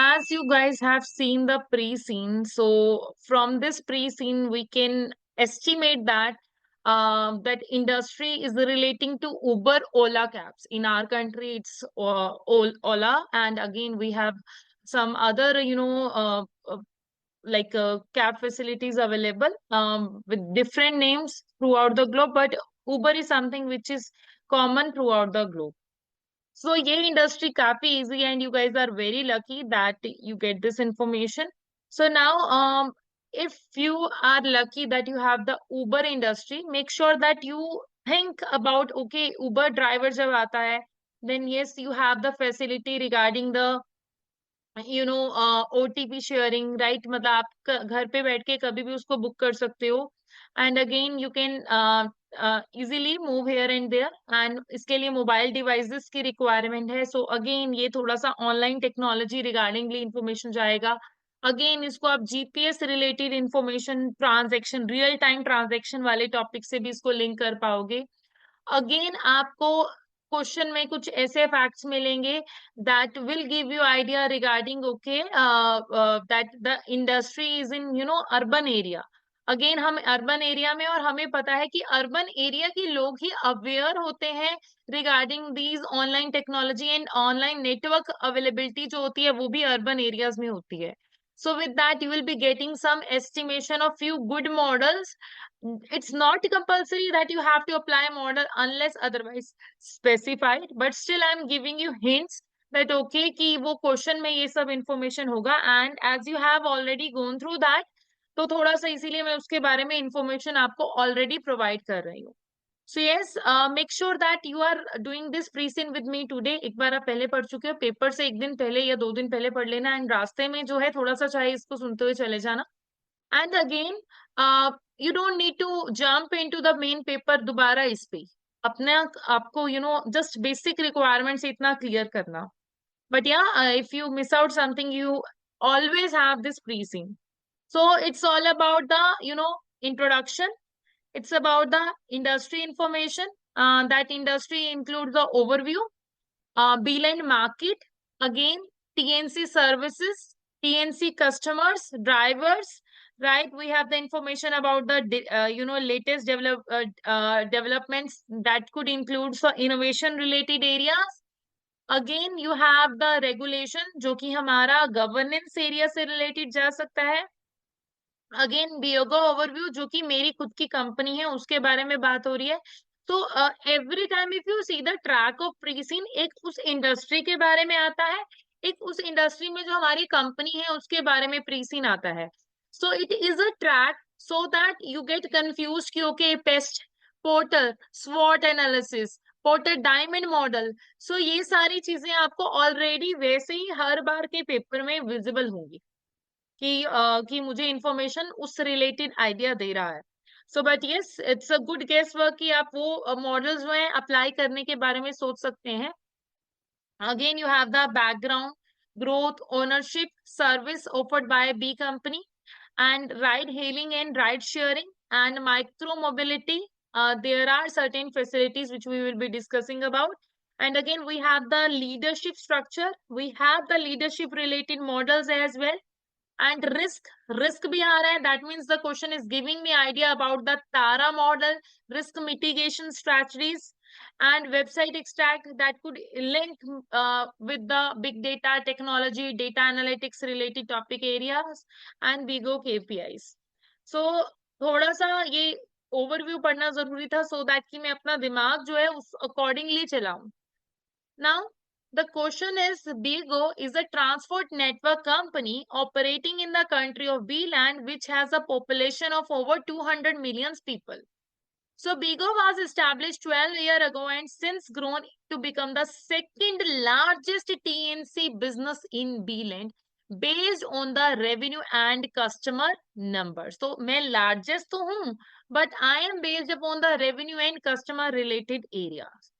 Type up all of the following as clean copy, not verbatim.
as you guys have seen the pre-scene, so from this pre-scene, we can estimate that that industry is relating to Uber, Ola cabs. In our country, it's Ola, and again we have some other, cab facilities available with different names throughout the globe. But Uber is something which is common throughout the globe. So ये industry काफी easy and you guys are very lucky that you get this information. So now if you are lucky that you have the Uber industry, make sure that you think about okay Uber driver जब आता है, then yes you have the facility regarding the OTP sharing right, मतलब आप घर पे बैठ के कभी भी उसको बुक कर सकते हो and again you can easily move here and there एंड इसके लिए मोबाइल डिवाइसेस की रिक्वायरमेंट है. सो अगेन ये थोड़ा सा ऑनलाइन टेक्नोलॉजी रिगार्डिंगली इंफॉर्मेशन जाएगा. अगेन इसको आप GPS related information, transaction, real time transaction वाले टॉपिक से भी इसको लिंक कर पाओगे. अगेन आपको क्वेश्चन में कुछ ऐसे फैक्ट्स मिलेंगे that will give you idea regarding okay that the industry is in urban area. Again हम अर्बन एरिया में और हमें पता है कि अर्बन एरिया के लोग ही अवेयर होते हैं regarding these online technology and online network availability जो होती है वो भी अर्बन एरियाज में होती है. So with that you will be getting some estimation of few good models. It's not compulsory that you have to apply a model unless otherwise specified, but still I'm giving you hints that okay कि वो question में ये सब information होगा and as you have already gone through that तो थोड़ा सा इसीलिए मैं उसके बारे में इंफॉर्मेशन आपको ऑलरेडी प्रोवाइड कर रही हूँ. So yes, make sure that you are doing this pre seen with me today. एक बार आप पहले पढ़ चुके हो, पेपर से एक दिन पहले या 2 दिन पहले पढ़ लेना एंड रास्ते में जो है थोड़ा सा चाहे इसको सुनते हुए चले जाना. And again you don't need to jump into the main paper दोबारा इस पे. अपने आपको जस्ट बेसिक रिक्वायरमेंट्स इतना क्लियर करना. But yeah, if you miss out something, you always have this pre-scene. So it's all about the, introduction. It's about the industry information. That industry includes the overview, Beeline market, again, TNC services, TNC customers, drivers, right? We have the information about the, latest developments that could include so innovation related areas. Again you have the regulation जो कि हमारा governance area से related जा सकता है. Again बियोगो overview जो कि मेरी खुद की कंपनी है उसके बारे में बात हो रही है. तो every time if you see the track of pre-seen, एक उस इंडस्ट्री के बारे में आता है, एक उस इंडस्ट्री में जो हमारी कंपनी है उसके बारे में प्रीसीन आता है. So it is a track so that you get confuse कि ओके पेस्ट, पोर्टर, स्वॉट analysis, Porter diamond model. So ये सारी चीजें आपको ऑलरेडी वैसे ही हर बार के पेपर में विजिबल होंगी कि मुझे इंफॉर्मेशन उस रिलेटेड आइडिया दे रहा है. So but yes, it's a good guesswork कि आप वो मॉडल्स जो है अप्लाई करने के बारे में सोच सकते हैं. Again you have the background, growth, ownership, service offered by B company and ride hailing and ride sharing and micro mobility. There are certain facilities which we will be discussing about. And again, we have the leadership structure. We have the leadership related models as well. And risk भी आ रहा है. That means the question is giving me idea about the TARA model, risk mitigation strategies, and website extract that could link with the big data technology, data analytics related topic areas, and BIGO KPIs. So थोड़ा सा ये overview पढ़ना जरूरी था so that कि मैं अपना दिमाग जो है उस accordingly चलाऊं. Now, the question is, BIGO is a transport network company operating in the country of Beeland, which has a population of over 200 million people. So BIGO was established 12 years ago and since grown to become the second largest TNC business in Beeland based on the revenue and customer numbers. So मैं largest तो हूँ, but I am based upon the revenue and customer related areas.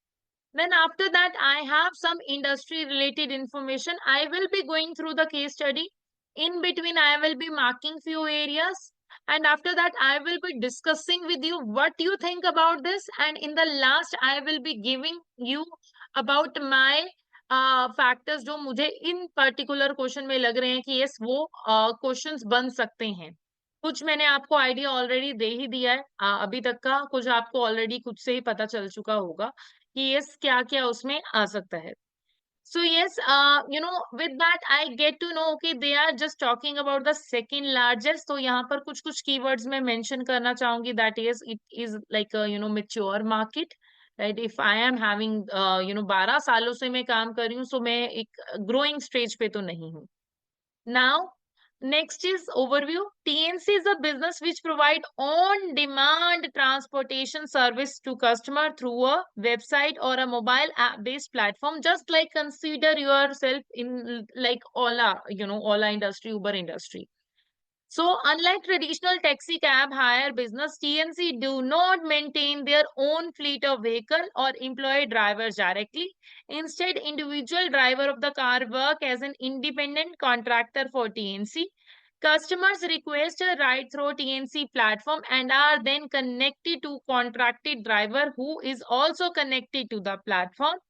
Then after that, I have some industry related information. I will be going through the case study. In between, I will be marking few areas. And after that, I will be discussing with you what you think about this. And in the last, I will be giving you about my factors जो मुझे इन particular question में लग रहे हैं कि yes वो questions बन सकते हैं। कुछ मैंने आपको आइडिया ऑलरेडी दे ही दिया है अभी तक का, कुछ आपको ऑलरेडी खुद से ही पता चल चुका होगा कि यस क्या क्या उसमें आ सकता है। So yes, with that I get to know okay they are just talking about the second largest. तो यहाँ पर कुछ कुछ keywords मैं mention करना चाहूंगी that is it is like a mature market, right? If I am having 12 सालों से मैं काम कर रही हूँ, so मैं एक growing stage पे तो नहीं हूँ. Now, next is overview. TNC is a business which provide on-demand transportation service to customer through a website or a mobile app-based platform. Just like consider yourself in like Ola, Ola industry, Uber industry. So, unlike traditional taxi cab hire business, TNC do not maintain their own fleet of vehicle or employ drivers directly. Instead, individual driver of the car work as an independent contractor for TNC. Customers request a ride through TNC platform and are then connected to contracted driver who is also connected to the platform.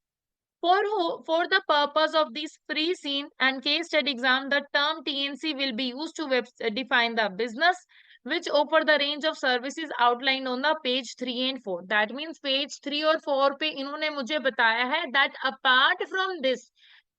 For the purpose of this free scene and case study exam, the term TNC will be used to define the business which offer the range of services outlined on the page 3 and 4. That means page 3 और 4 पे इन्होंने मुझे बताया है that apart from this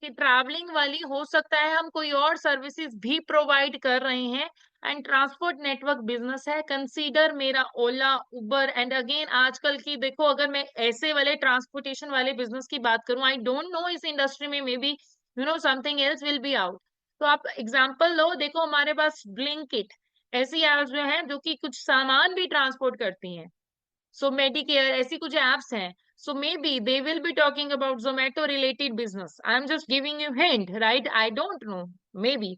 कि travelling वाली हो सकता है हम कोई और सर्विसेज भी प्रोवाइड कर रहे हैं एंड ट्रांसपोर्ट नेटवर्क बिजनेस है। कंसीडर मेरा ओला उबर एंड अगेन आजकल की देखो अगर मैं ऐसे वाले ट्रांसपोर्टेशन वाले बिजनेस की बात करूं, आई डोंट नो इस इंडस्ट्री में may be something else will be out. तो आप एग्जांपल लो, देखो हमारे पास ब्लिंकिट ऐसी एप्स जो हैं जो कि कुछ सामान भी ट्रांसपोर्ट करती हैं। सो मेडिकेयर ऐसी कुछ एप्स हैं, so maybe they will be talking about Zomato related business. I'm just giving you hint, right? I don't know, maybe.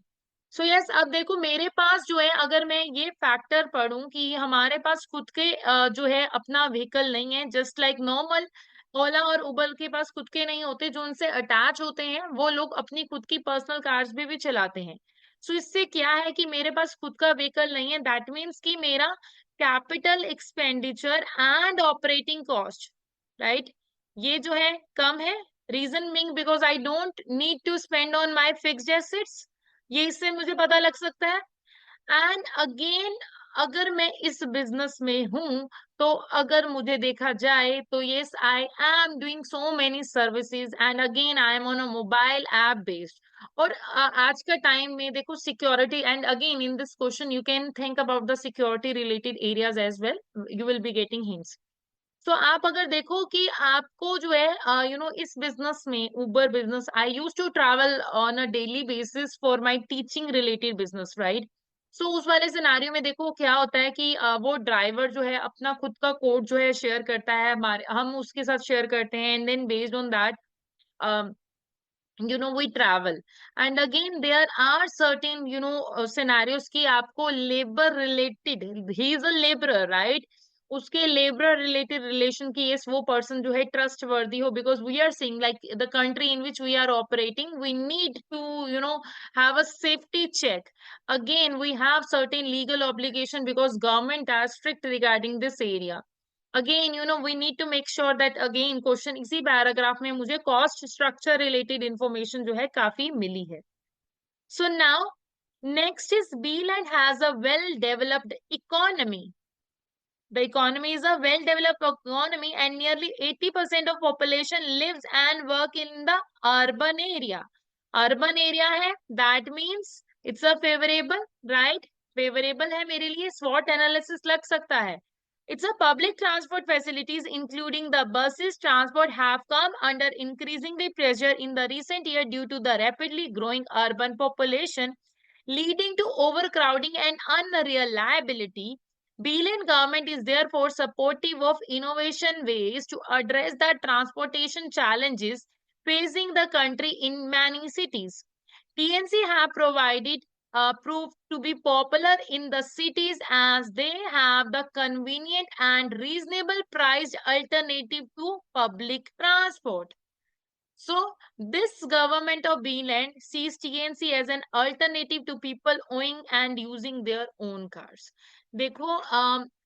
So yes, अब देखो मेरे पास जो है अगर मैं ये फैक्टर पढ़ूं कि हमारे पास खुद के जो है अपना व्हीकल नहीं है, जस्ट लाइक नॉर्मल ओला और उबर के पास खुद के नहीं होते, जो उनसे अटैच होते हैं वो लोग अपनी खुद की पर्सनल कार्स भी चलाते हैं। सो इससे क्या है कि मेरे पास खुद का व्हीकल नहीं है, दैट मीन्स कि मेरा capital expenditure and operating cost, right, ये जो है कम है। Reason being because I don't need to spend on my fixed assets, ये इससे मुझे पता लग सकता है। एंड अगेन अगर मैं इस बिजनेस में हूं तो अगर मुझे देखा जाए तो yes I am doing so many services and again I am on a mobile app based. और आज का टाइम में देखो security and again in this question you can think about the security related areas as well, you will be getting hints. तो आप अगर देखो कि आपको जो है इस बिजनेस में Uber business I use to travel on a daily basis for my teaching related business, right. So उस वाले सिनारियो में देखो क्या होता है कि वो ड्राइवर जो है अपना खुद का कोड जो है शेयर करता है, हमारे हम उसके साथ शेयर करते हैं and then based on that we travel and again there are certain scenarios कि आपको labor related, he is a laborer, right, उसके labor related relation की yes वो person जो है trustworthy हो, because we are seeing like the country in which we are operating we need to have a safety check. Again we have certain legal obligation because government are strict regarding this area. Again we need to make sure that again question इसी paragraph में मुझे cost structure related information जो है काफी मिली है। So now next is Beeland has a well developed economy. The economy is a well developed economy and nearly 80% of population lives and work in the urban area. Urban area है, that means it's a favorable, right? Favorable है मेरे लिए, SWOT analysis लग सकता है। It's a public transport facilities, including the buses transport, have come under increasingly pressure in the recent year due to the rapidly growing urban population, leading to overcrowding and unreliability. Belen government is therefore supportive of innovation ways to address the transportation challenges facing the country in many cities. TNC have provided proved to be popular in the cities as they have the convenient and reasonable priced alternative to public transport. So, this government of Beeland sees TNC as an alternative to people owning and using their own cars. देखो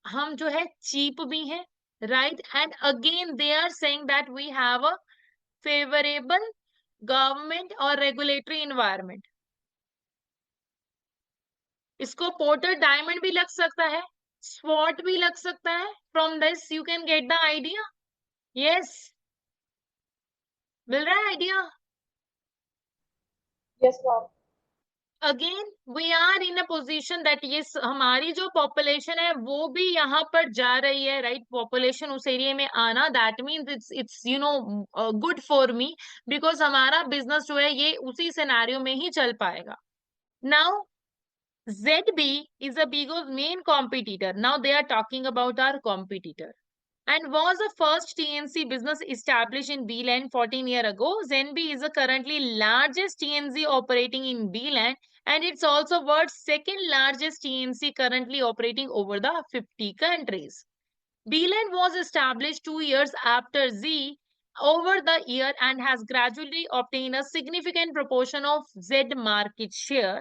हम जो है cheap भी हैं, right? And again they are saying that we have a favorable government और regulatory environment. इसको Porter diamond भी लग सकता है, स्वॉट भी लग सकता है। From this you can get the idea. Yes, मिल रहा है idea. Yes, ma'am. Again we are in a position that ये हमारी जो पॉपुलेशन है वो भी यहाँ पर जा रही है, राइट। पॉपुलेशन उस एरिया में आना, that means it's you know good for me, because हमारा बिजनेस जो है ये उसी सिनेरियो में ही चल पाएगा। Now ZB is a Bigo's main competitor. Now they are talking about our competitor. And was the first TNC business established in B-Land 14 years ago. ZenB is the currently largest TNC operating in B-Land, and it's also world's second largest TNC currently operating over the 50 countries. B-Land was established 2 years after Z over the year and has gradually obtained a significant proportion of Z market share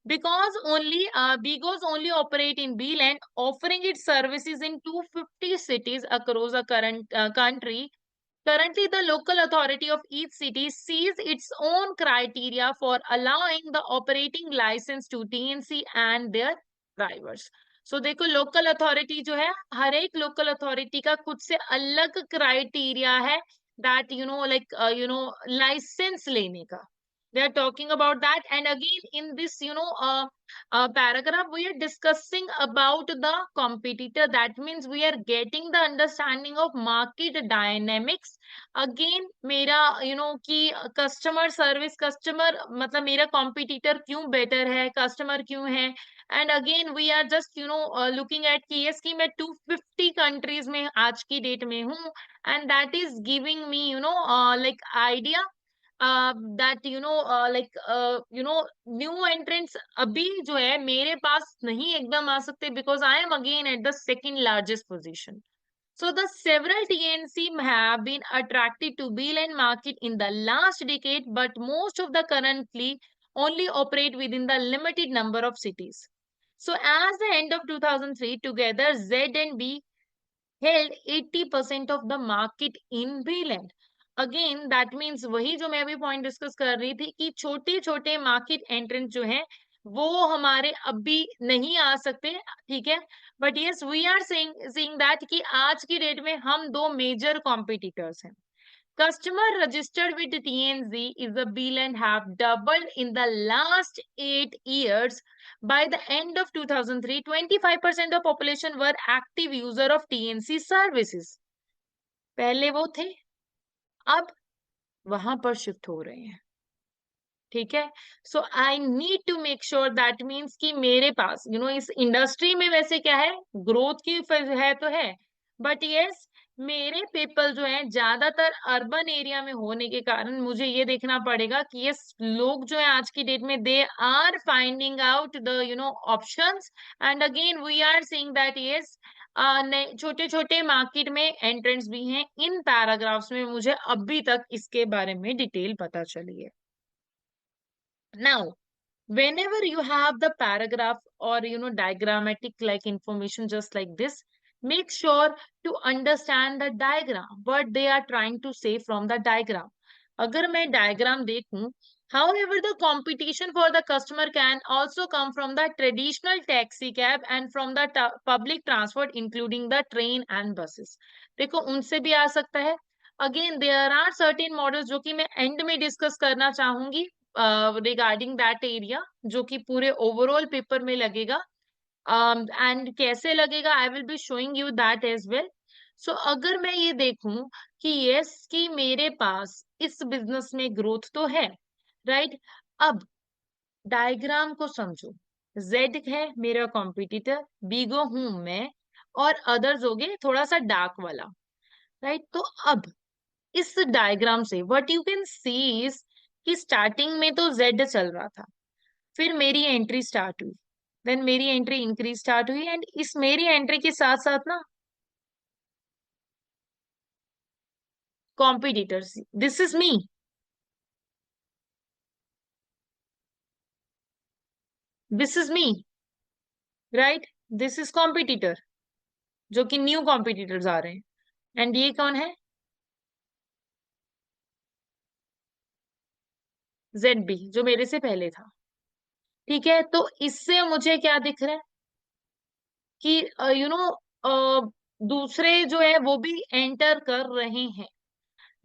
because only Bigos only operate in B-Land, offering its services in 250 cities across the current country. Currently, the local authority of each city sees its own criteria for allowing the operating license to TNC and their drivers. So देखो local authority जो है, हर एक local authority का खुद से अलग criteria है, that like licence लेने का। They are talking about that. And again, in this, paragraph, we are discussing about the competitor. That means we are getting the understanding of market dynamics. Again, मेरा कि customer service, customer मतलब मेरा competitor क्यों better है, customer क्यों है। And again we are just looking at कि yes कि मैं 250 कंट्रीज में आज की डेट में हूँ, and that is giving me like idea that new entrants अभी जो है मेरे पास नहीं एकदम आ सकते, because I am again at the second largest position. So the several TNC have been attracted to Beeline market in the last decade, but most of the currently only operate within the limited number of cities. So as the end of 2003, together Z and B held 80% of the market in Beeline. Again that means वही जो मैं अभी point discuss कर रही थी कि छोटे छोटे मार्केट एंट्रेंस जो है वो हमारे अभी नहीं आ सकते, ठीक है। But yes we are saying that कि आज की डेट में हम दो मेजर कॉम्पिटिटर्स हैं। Customer registered with TNZ is a bill and have doubled in the last 8 years. By the end of 2003, 25% of population were active user of TNC services. पहले वो थे, अब वहां पर शिफ्ट हो रहे हैं, ठीक है। So I need to make sure that means कि मेरे पास इस इंडस्ट्री में वैसे क्या है, ग्रोथ की है तो है, बट यस मेरे पीपल जो है ज्यादातर अर्बन एरिया में होने के कारण मुझे ये देखना पड़ेगा कि यस लोग जो है आज की डेट में they are finding out the options. And again we are seeing that yes छोटे छोटे मार्केट में एंट्रेंस भी हैं। इन पैराग्राफ्स में मुझे अभी तक इसके बारे में डिटेल पता चली है। Now, whenever you have the paragraph or diagrammatic like information just like this, make sure to understand the diagram, what they are trying to say from the diagram. अगर मैं diagram देखूं, however, the competition for the customer can also come from the traditional taxi cab and from the public transport, including the train and buses. देखो उनसे भी आ सकता है। Again, there are certain models जो कि मैं end में discuss करना चाहूंगी रिगार्डिंग दैट एरिया, जो कि पूरे ओवरऑल पेपर में लगेगा। एंड कैसे लगेगा I will be showing you that as well. So अगर मैं ये देखूं कि यस कि मेरे पास इस बिजनेस में ग्रोथ तो है, राइट। अब डायग्राम को समझो। जेड है मेरा कॉम्पिटिटर, बीगो हूं मैं, और अदर्स हो गए थोड़ा सा डार्क वाला, राइट। तो अब इस डायग्राम से what you can see is कि स्टार्टिंग में तो जेड चल रहा था, फिर मेरी एंट्री स्टार्ट हुई, देन मेरी एंट्री इंक्रीज स्टार्ट हुई, एंड इस मेरी एंट्री के साथ साथ ना competitors, this is me, this is me, right, this is competitor, जो कि न्यू कॉम्पिटिटर्स आ रहे हैं। एंड ये कौन है, ZB जो मेरे से पहले था। ठीक है, तो इससे मुझे क्या दिख रहा है कि दूसरे जो है वो भी एंटर कर रहे हैं,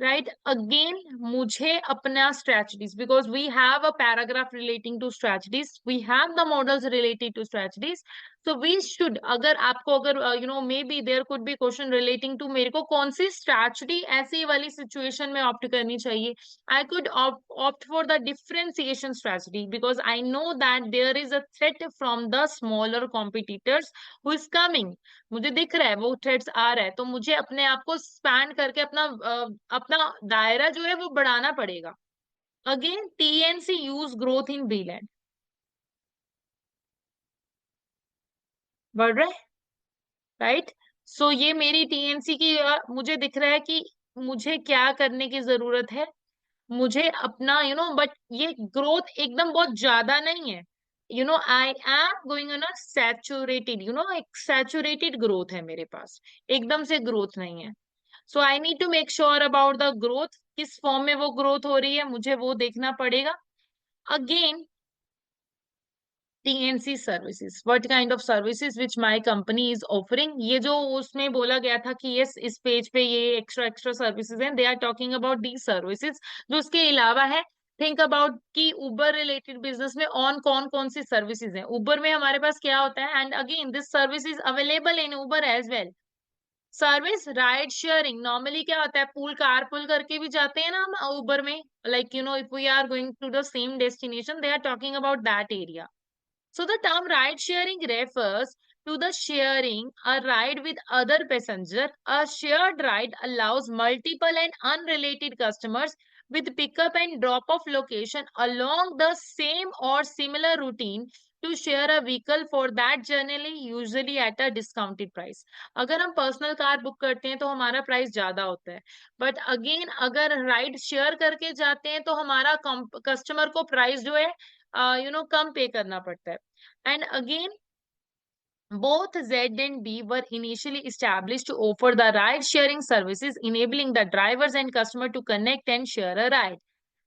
right? Again, मुझे अपना strategies, because we have a paragraph relating to strategies, we have the models related to strategies, so we should, अगर आपको अगर maybe there could be question relating to मेरे को कौन सी strategy ऐसी वाली situation में opt करनी चाहिए, I could opt for the differentiation strategy, because I know that there is a threat from the smaller competitors who is coming, मुझे दिख रहा है वो थ्रेड्स आ रहा है, तो मुझे अपने आप को स्पैन करके अपना दायरा जो है वो बढ़ाना पड़ेगा। Again TNC use growth in Beeland, बढ़ रहा है, राइट? सो ये मेरी टीएनसी की मुझे दिख रहा है कि मुझे क्या करने की जरूरत है, मुझे अपना बट ये ग्रोथ एकदम बहुत ज्यादा नहीं है, I am going on a saturated, एक सैचुरेटेड ग्रोथ है मेरे पास, एकदम से ग्रोथ नहीं है। So I need to make sure about the growth, किस फॉर्म में वो ग्रोथ हो रही है मुझे वो देखना पड़ेगा। Again TNC services, what kind of services which my company is offering, ये जो उसमें बोला गया था कि यस इस पेज पे ये एक्स्ट्रा एक्स्ट्रा सर्विसेज हैं, they are talking about the services. जो उसके अलावा है, थिंक अबाउट कि उबर रिलेटेड बिजनेस में ऑन कौन कौन सी सर्विसेज हैं, उबर में हमारे पास क्या होता है, and again this service is available in Uber as well. Service ride sharing, normally क्या होता है, पूल कार पुल करके भी जाते हैं ना हम उबर में, like if we are going to the same destination, they are talking about that area. So the term ride sharing refers to the sharing a ride with other passenger. A shared ride allows multiple and unrelated customers with pickup and drop off location along the same or similar routine to share a vehicle for that journey, usually at a discounted price. अगर हम personal car book करते हैं तो हमारा price ज्यादा होता है, but again अगर राइड शेयर करके जाते हैं तो हमारा कस्टमर को प्राइस जो है कम पे करना पड़ता है। And again, both Z and B were initially established to offer the ride-sharing services, enabling the drivers and customer to connect and share a ride.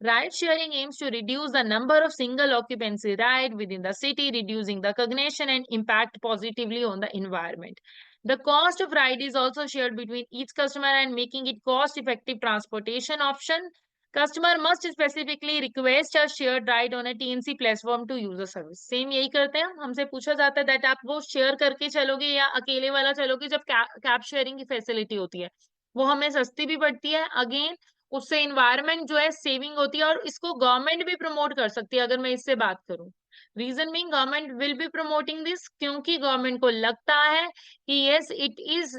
Ride-sharing aims to reduce the number of single occupancy ride within the city, reducing the congestion and impact positively on the environment. The cost of ride is also shared between each customer and making it cost-effective transportation option. Customer must specifically request a shared ride on a TNC platform to use the service. Same यही करते हैं, हमसे पूछा जाता है that आप वो share करके चलोगे या अकेले वाला चलोगे, जब कैब शेयरिंग की फैसिलिटी होती है वो हमें सस्ती भी पड़ती है, अगेन उससे इन्वायरमेंट जो है सेविंग होती है, और इसको गवर्नमेंट भी प्रमोट कर सकती है अगर मैं इससे बात करूं। Reason mean government will be promoting this, क्योंकि गवर्नमेंट को लगता है कि yes it is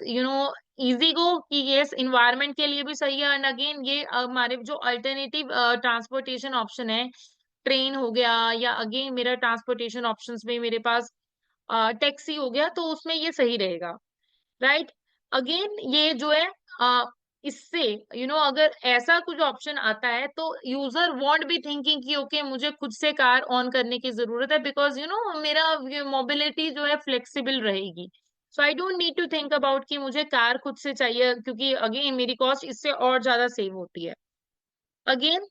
easy go, कि यस इन्वायरमेंट के लिए भी सही है, एंड अगेन ये हमारे जो अल्टरनेटिव ट्रांसपोर्टेशन ऑप्शन है, ट्रेन हो गया या अगेन मेरा ट्रांसपोर्टेशन ऑप्शंस में मेरे पास टैक्सी हो गया, तो उसमें ये सही रहेगा, राइट? अगेन ये जो है अ, इससे अगर ऐसा कुछ ऑप्शन आता है तो यूजर वॉन्ट बी थिंकिंग कि ओके मुझे खुद से कार ऑन करने की जरूरत है, बिकॉज मेरा मोबिलिटी जो है फ्लेक्सिबल रहेगी। So I don't need to think about कि मुझे कार खुद से चाहिए, क्योंकि अगेन मेरी कॉस्ट इससे और ज्यादा सेव होती है। अगेन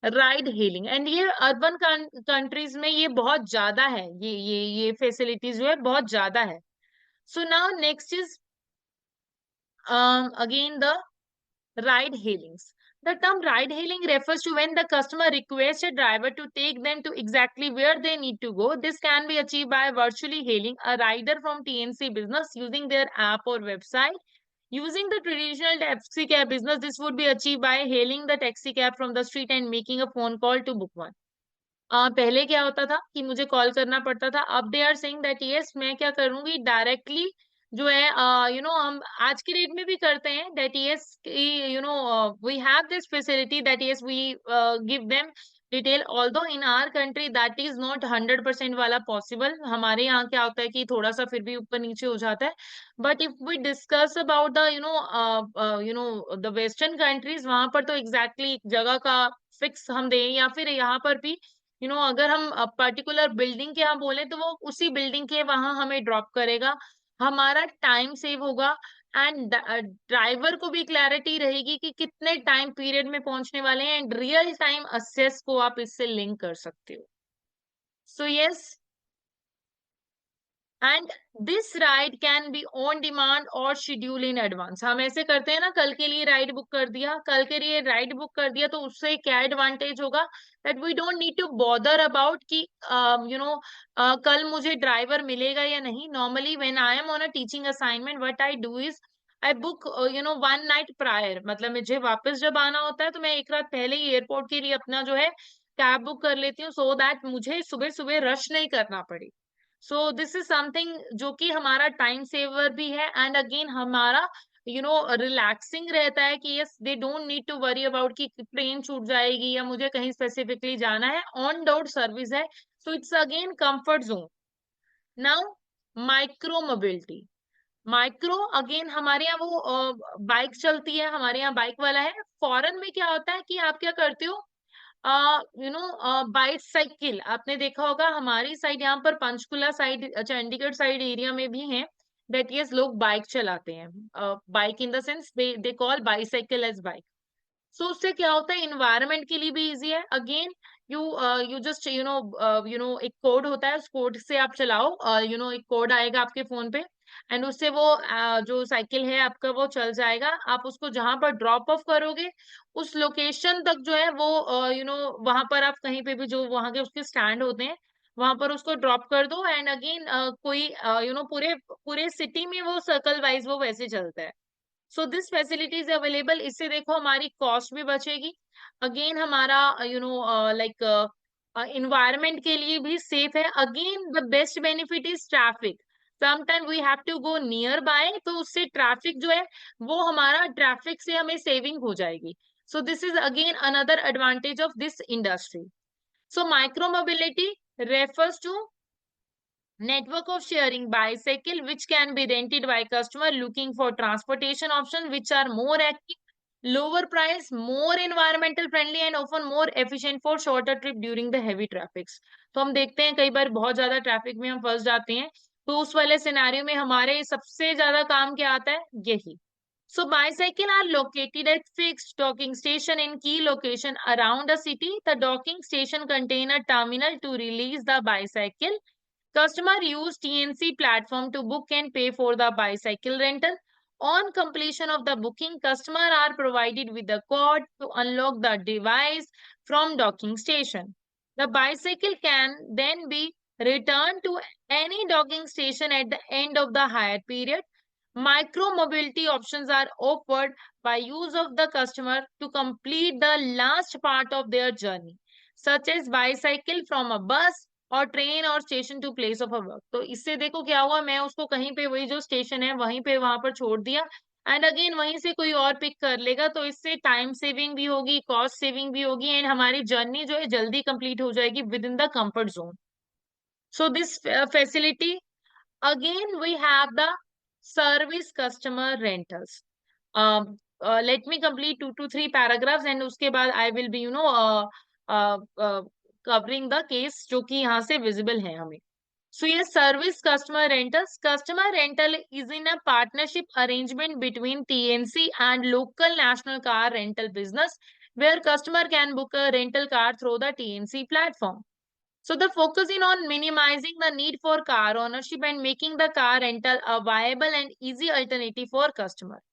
राइड हेलिंग, एंड ये अर्बन कंट्रीज में ये बहुत ज्यादा है, ये फैसिलिटीज जो है बहुत ज्यादा है। So now next is again the ride hailings. The term ride hailing refers to when the customer requests a driver to take them to exactly where they need to go. This can be achieved by virtually hailing a rider from TNC business using their app or website. Using the traditional taxi cab business, this would be achieved by hailing the taxi cab from the street and making a phone call to book one. पहले क्या होता था कि मुझे call करना पड़ता था, अब they are saying that yes मैं क्या करूंगी डायरेक्टली जो है हम आज की डेट में भी करते हैं that yes we have this facility that yes we give them detail, although in our country that is not 100% वाला पॉसिबल, हमारे यहाँ क्या होता है कि थोड़ा सा फिर भी ऊपर नीचे हो जाता है, but if we discuss about the the western countries, वहां पर तो एग्जैक्टली जगह का फिक्स हम दें, या फिर यहाँ पर भी अगर हम पर्टिकुलर बिल्डिंग के यहाँ बोले तो वो उसी बिल्डिंग के वहां हमें ड्रॉप करेगा, हमारा टाइम सेव होगा, एंड ड्राइवर को भी क्लैरिटी रहेगी कि कितने टाइम पीरियड में पहुंचने वाले हैं, एंड रियल टाइम असेस को आप इससे लिंक कर सकते हो. So yes, and this ride can be on demand और शेड्यूल इन एडवांस. हम ऐसे करते हैं ना, कल के लिए राइड बुक कर दिया, कल के लिए राइड बुक कर दिया, तो उससे क्या एडवांटेज होगा, that we don't need to bother about कि कल मुझे ड्राइवर मिलेगा या नहीं. Normally when I am on a teaching assignment, what I do is I book one night prior. मतलब मुझे वापस जब आना होता है तो मैं एक रात पहले ही एयरपोर्ट के लिए अपना जो है कैब बुक कर लेती हूँ, सो दैट मुझे सुबह सुबह रश नहीं करना पड़े. सो दिस इज समथिंग जो कि हमारा टाइम सेवर भी है, एंड अगेन हमारा रिलैक्सिंग रहता है कि yes, they don't need to worry about कि ट्रेन छूट जाएगी या मुझे कहीं स्पेसिफिकली जाना है. ऑन डोर सर्विस है, so it's again comfort zone. Now micro mobility. Micro again हमारे यहाँ वो बाइक चलती है, हमारे यहाँ बाइक वाला है. फॉरेन में क्या होता है कि आप क्या करते हो, बाइक साइकिल आपने देखा होगा. हमारी साइड यहाँ पर Panchkula side, Chandigarh side area में भी है, दैट यस लोग बाइक चलाते हैं. Bike in the sense they call bicycle as bike. So उससे क्या होता है, इन्वायरमेंट के लिए भी इजी है. अगेन यू यू जस्ट एक कोड होता है, उस कोड से आप चलाओ, एक कोड आएगा आपके फोन पे, एंड उससे वो जो साइकिल है आपका वो चल जाएगा. आप उसको जहां पर ड्रॉप ऑफ करोगे, उस लोकेशन तक जो है वो वहां पर आप कहीं पे भी जो वहां के उसके स्टैंड होते हैं, वहां पर उसको ड्रॉप कर दो, एंड अगेन कोई पूरे पूरे सिटी में वो सर्कल वाइज वो वैसे चलता है. सो दिस फैसिलिटी इज अवेलेबल. इससे देखो हमारी कॉस्ट भी बचेगी, अगेन हमारा लाइक इन्वायरमेंट के लिए भी सेफ है. Again the best benefit is traffic. Sometime we have to go nearby, तो उससे ट्रैफिक जो है वो हमारा ट्रैफिक से हमें सेविंग हो जाएगी. सो this is again another advantage of this industry. So micro mobility refers to network of sharing bicycle which can be rented by customer looking for transportation options which are more active, lower price, more environmental friendly and often more efficient for shorter trip during the heavy traffics. तो हम देखते हैं कई बार बहुत ज्यादा traffic में हम फंस जाते हैं, तो उस वाले सिनेरियो में हमारे सबसे ज्यादा काम क्या आता है, यही. So bicycle are located at fixed docking station in key location around a city. The docking station contain a terminal to release the bicycle. Customer use TNC platform to book and pay for the bicycle rental. On completion of the booking, customer are provided with the code to unlock the device from docking station. The bicycle can then be returned to any docking station at the end of the hire period. Micro mobility options are offered by use of the customer to complete the last part of their journey, such as bicycle from a bus और train और station to place of work. तो इससे देखो क्या हुआ, मैं उसको कहीं पे वही जो स्टेशन है वहीं पे वहां पर छोड़ दिया, एंड अगेन वहीं से कोई और पिक कर लेगा. तो इससे टाइम सेविंग भी होगी, कॉस्ट सेविंग भी होगी, एंड हमारी जर्नी जो है जल्दी कंप्लीट हो जाएगी within the comfort zone. So this facility. Again we have the service customer rentals. Let me complete 2 to 3 paragraphs and उसके बाद I will be covering the case जो कि यहाँ से विजिबल है हमें. So yes, service customer rentals. Customer rental is in a partnership arrangement between TNC and local national car rental business, where customer can book a rental car through the TNC platform. So the focusing on minimizing the need for car ownership and making the car rental a viable and easy alternative for customer.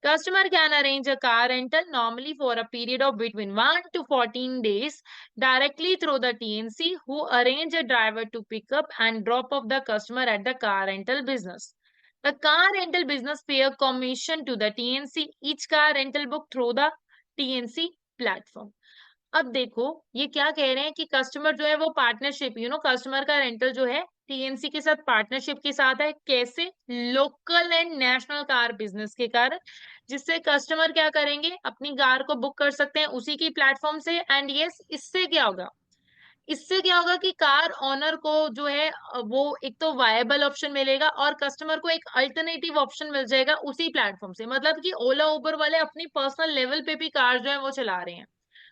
Customer can arrange a car rental normally for a period of between 1 to 14 days directly through the TNC, who arrange a driver to pick up and drop off the customer at the car rental business. The car rental business pay a commission to the TNC each car rental book through the TNC platform. अब देखो ये क्या कह रहे हैं कि customer जो है वो पार्टनरशिप, कस्टमर का रेंटल जो है टीएनसी के साथ पार्टनरशिप के साथ है. कैसे? Local and national car business के कारण, जिससे कस्टमर क्या करेंगे, अपनी कार को बुक कर सकते हैं उसी की प्लेटफॉर्म से. एंड यस, इससे क्या होगा, इससे क्या होगा कि कार ओनर को जो है वो एक तो वायबल ऑप्शन मिलेगा और कस्टमर को एक अल्टरनेटिव ऑप्शन मिल जाएगा उसी प्लेटफॉर्म से. मतलब कि ओला उबर वाले अपनी पर्सनल लेवल पे भी कार जो है वो चला रहे हैं.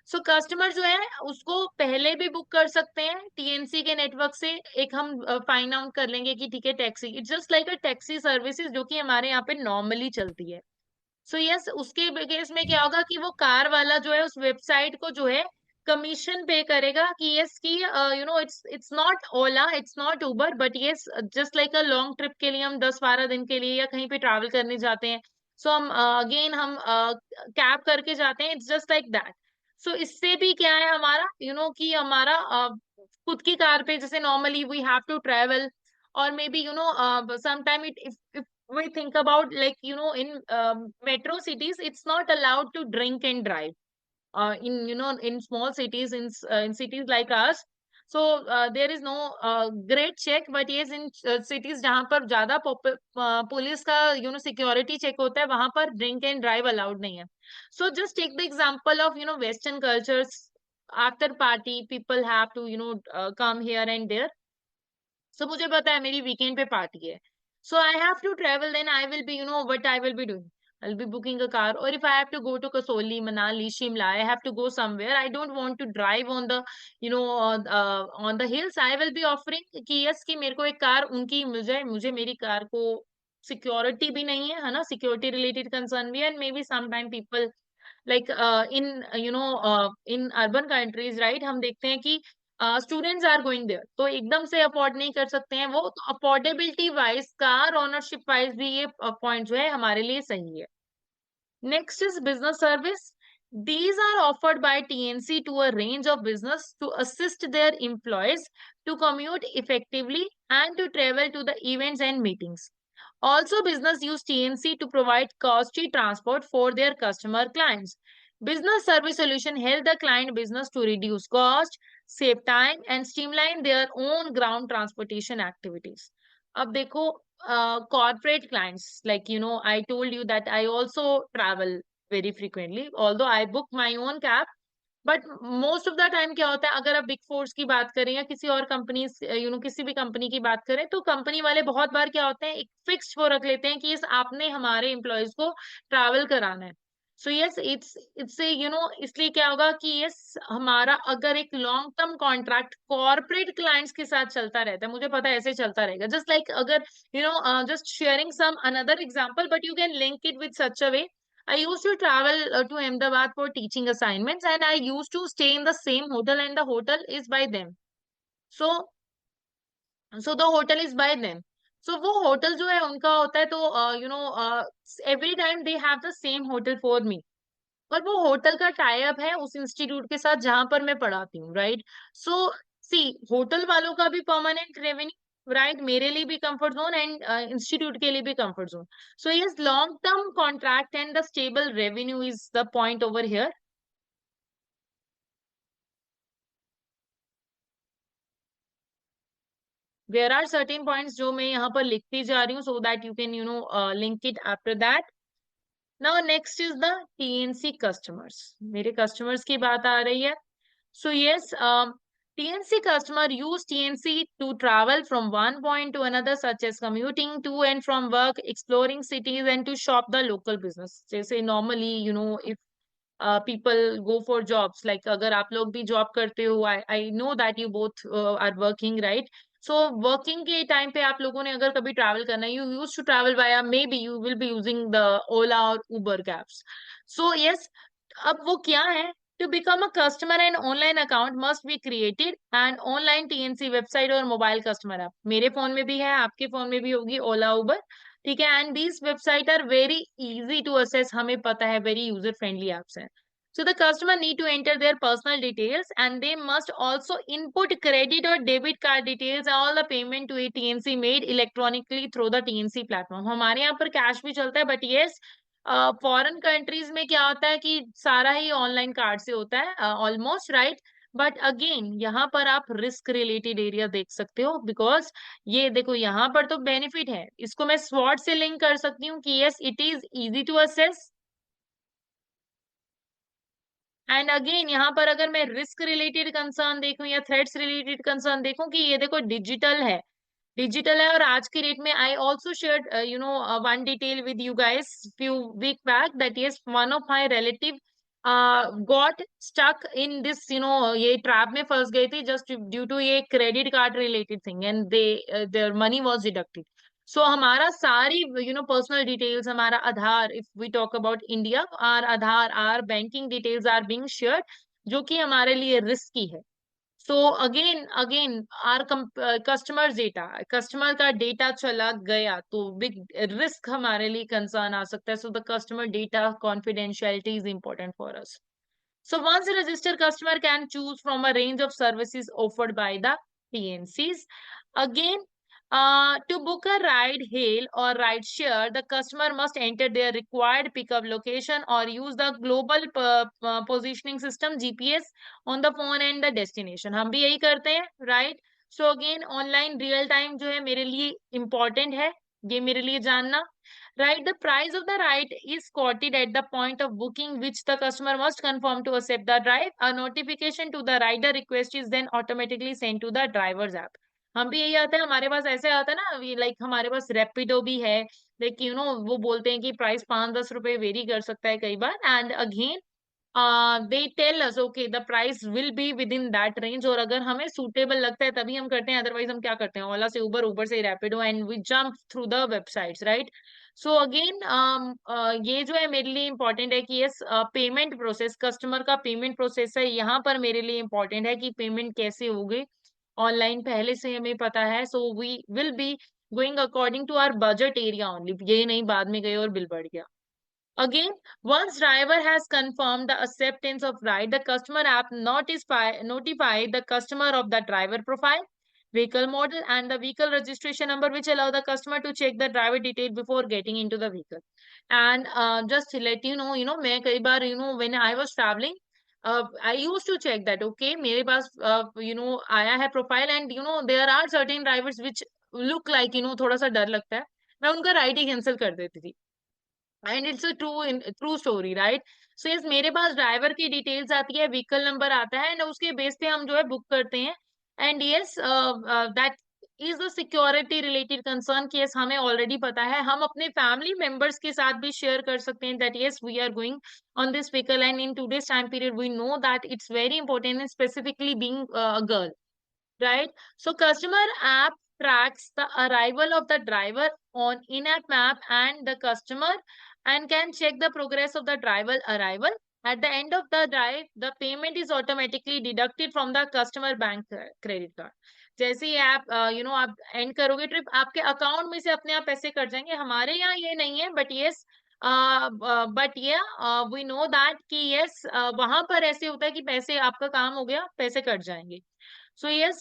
सो कस्टमर जो है उसको पहले भी बुक कर सकते हैं टीएनसी के नेटवर्क से। एक हम फाइंड आउट कर लेंगे कि ठीक है taxi, it's just like a taxi services जो कि हमारे यहाँ पे नॉर्मली चलती है। सो यस, उसके केस में क्या होगा कि वो कार वाला जो है उस वेबसाइट को जो है कमीशन पे करेगा कि यस कि it's not Ola, it's not Uber, but yes just like a long trip के लिए हम 10-12 दिन के लिए या कहीं पे ट्रैवल करने जाते हैं, सो हम अगेन हम कैब करके जाते हैं, इट्स जस्ट लाइक दैट। सो इससे भी क्या है हमारा कि हमारा खुद की कार पे जैसे normally we have to travel, और may be sometime it if we think about like in metro cities it's not allowed to drink and drive, in in small cities, in cities like us. So there is no great check, but yes in cities जहां पर ज्यादा police का security check होता है वहां पर drink and drive allowed नहीं है। So just take the example of western cultures, after party people have to come here and there। सो मुझे पता है मेरी वीकेंड पे पार्टी है, so I have to travel, then I will be what I will be doing, I will be booking a car, और if I have to go to Kasauli, Manali, Shimla, I have to go somewhere, I don't want to drive on the on the hills, I will be offering कि yes कि मेरे को एक car उनकी मिल जाए, मुझे मेरी कार को सिक्योरिटी भी नहीं है ना, सिक्योरिटी रिलेटेड कंसर्न भी है, and maybe some time people like in in urban countries right, हम देखते हैं कि स्टूडेंट्स आर गोइंग देयर तो एकदम से अफोर्ड नहीं कर सकते हैं वो, तो affordability wise, car ownership wise भी ये पॉइंट जो है हमारे लिए सही है। Next is business service. These are offered by TNC to a range of business to assist their employees to commute effectively and to travel to the events and meetings. Also, business use TNC to provide costly transport for their customer clients. Business service solution help the client business to reduce cost, save time, and streamline their own ground transportation activities. अब देखो corporate clients, like I told you that I also travel very frequently, although I book my own cab, but most of the time क्या होता है, अगर आप big force की बात करें या किसी और कंपनी किसी भी कंपनी की बात करें, तो कंपनी वाले बहुत बार क्या होते हैं एक फिक्स वो रख लेते हैं कि इस आपने हमारे एम्प्लॉयज को ट्रैवल कराना है। सो यस इट्स इट्स इसलिए क्या होगा कि यस हमारा अगर एक long term contract corporate clients के साथ चलता रहता है, मुझे पता है ऐसे चलता रहेगा, जस्ट लाइक अगर just sharing some another example, but you can link it with such a way. I used to travel to Ahmedabad for teaching assignments, and I used to stay in the same hotel, and the hotel is by them. So, so the hotel is by them. So वो hotel जो है उनका होता है, तो every time they have the same hotel for me, और वो hotel का टाई अप है उस इंस्टीट्यूट के साथ जहां पर मैं पढ़ाती हूँ, राइट। सो सी होटल वालों का भी परमानेंट रेवेन्यू, राइट, मेरे लिए भी कंफर्ट जोन एंड इंस्टीट्यूट के लिए भी comfort zone. So yes long term contract and the stable revenue is the point over here. There are certain points जो मैं यहाँ पर लिखती जा रही हूँ, so that you can link it after that. Now next is the TNC customers, मेरे customers की बात आ रही है। So yes, TNC customer use TNC to travel from one point to another, such as commuting to and from work, exploring cities, and to shop the local business. जैसे normally, if people go for jobs, like अगर आप लोग भी job करते हो, I know that you both are working, right? So working के time पे आप लोगों ने अगर कभी ट्रैवल करना है, you used to travel via, maybe you will be using the Ola or Uber cabs. So yes, अब वो क्या है, to become a customer, an online account must be created and online TNC website और mobile customer app, मेरे phone में भी है, आपके फोन में भी होगी ओला उबर, ठीक है, and these website are very easy to access, हमें पता है वेरी यूजर फ्रेंडली एप्स हैं। So the customer need to enter their personal details and they must also input credit or debit card details, all the payment to a TNC made electronically through the TNC platform। हमारे यहाँ पर cash भी चलता है, but yes foreign countries में क्या होता है कि सारा ही ऑनलाइन कार्ड से होता है ऑलमोस्ट, राइट। बट अगेन यहाँ पर आप रिस्क रिलेटेड एरिया देख सकते हो, बिकॉज ये देखो यहाँ पर तो बेनिफिट है, इसको मैं स्वॉट से लिंक कर सकती हूँ कि yes it is easy to access. And again यहाँ पर अगर मैं रिस्क रिलेटेड कंसर्न देखूं या थ्रेट्स रिलेटेड कंसर्न देखूं कि ये देखो डिजिटल है, और आज की डेट में I also shared one detail with you guys few week back that yes one of my relative got stuck in this, ये ट्रैप में फंस गई थी जस्ट ड्यू टू ये credit card related thing, and they their money was deducted. So हमारा सारी personal details, हमारा Aadhaar, if we talk about India, our Aadhaar, our banking details are being shared, जो कि हमारे लिए रिस्की है. So again again our customer data, customer का data चला गया तो बिग रिस्क हमारे लिए कंसर्न आ सकता है. So the customer data confidentiality is important for us. So once a registered customer can choose from a range of services offered by the TNCs. Again, to book a ride hail or ride share, the customer must enter their required pickup location or use the global positioning system GPS on the phone and the destination. हम भी यही करते हैं, right? So again, online real time जो है मेरे लिए important है, ये मेरे लिए जानना. Right, the price of the ride is quoted at the point of booking, which the customer must confirm to accept the drive. A notification to the rider request is then automatically sent to the driver's app. हम भी यही आता है, हमारे पास ऐसे आता है ना, लाइक हमारे पास रैपिडो भी है, लाइक वो बोलते हैं कि प्राइस 5-10 रुपए वेरी कर सकता है कई बार, and again they tell us okay the price will be within that range, और अगर हमें suitable लगता है तभी हम करते हैं, अदरवाइज हम क्या करते हैं, ओला से उबर, उबर से Rapido, and we jump through the websites, right. So again ये जो है मेरे लिए इंपॉर्टेंट है कि यस, पेमेंट प्रोसेस, कस्टमर का पेमेंट प्रोसेस है यहाँ पर मेरे लिए इंपॉर्टेंट है कि पेमेंट कैसे होगी ऑनलाइन, पहले से हमें पता है. So we will be going according to our budget area only, ये नहीं बाद में गए और बिल बढ़ गया. Again, once driver has confirmed the acceptance of ride, the customer app notify the customer of the driver profile, vehicle model, and the vehicle registration number, which allow the customer to check the driver detail before getting into the vehicle. And just to let मैं कई बार when I was traveling, I used to check that okay मेरे पास आया है profile, and there are certain drivers which look like थोड़ा सा डर लगता है, मैं उनका राइड ही कैंसिल कर देती थी. And it's a true story, right. So yes, मेरे पास ड्राइवर की डिटेल्स आती है, व्हीकल नंबर आता है, एंड उसके बेस पे हम जो है बुक करते हैं. And yes, that is the security related concern कि यस हमें ऑलरेडी पता है, हम अपने फैमिली मेंबर्स के साथ भी शेयर कर सकते हैं that yes we are going on this vehicle, and in today's time period we know that it's very important, specifically being a girl, right? So customer app tracks the arrival of the driver on in-app map and the customer, and can check the progress of the driver arrival. At the end of the drive, the payment is automatically deducted from the customer bank credit card. जैसे ही आप आप and करोगे trip, आपके account में से अपने आप पैसे कट जाएंगे. हमारे यहाँ ये नहीं है, बट यस, बट ये वी नो दैट कि यस वहां पर ऐसे होता है कि पैसे, आपका काम हो गया, पैसे कट जाएंगे. सो यस,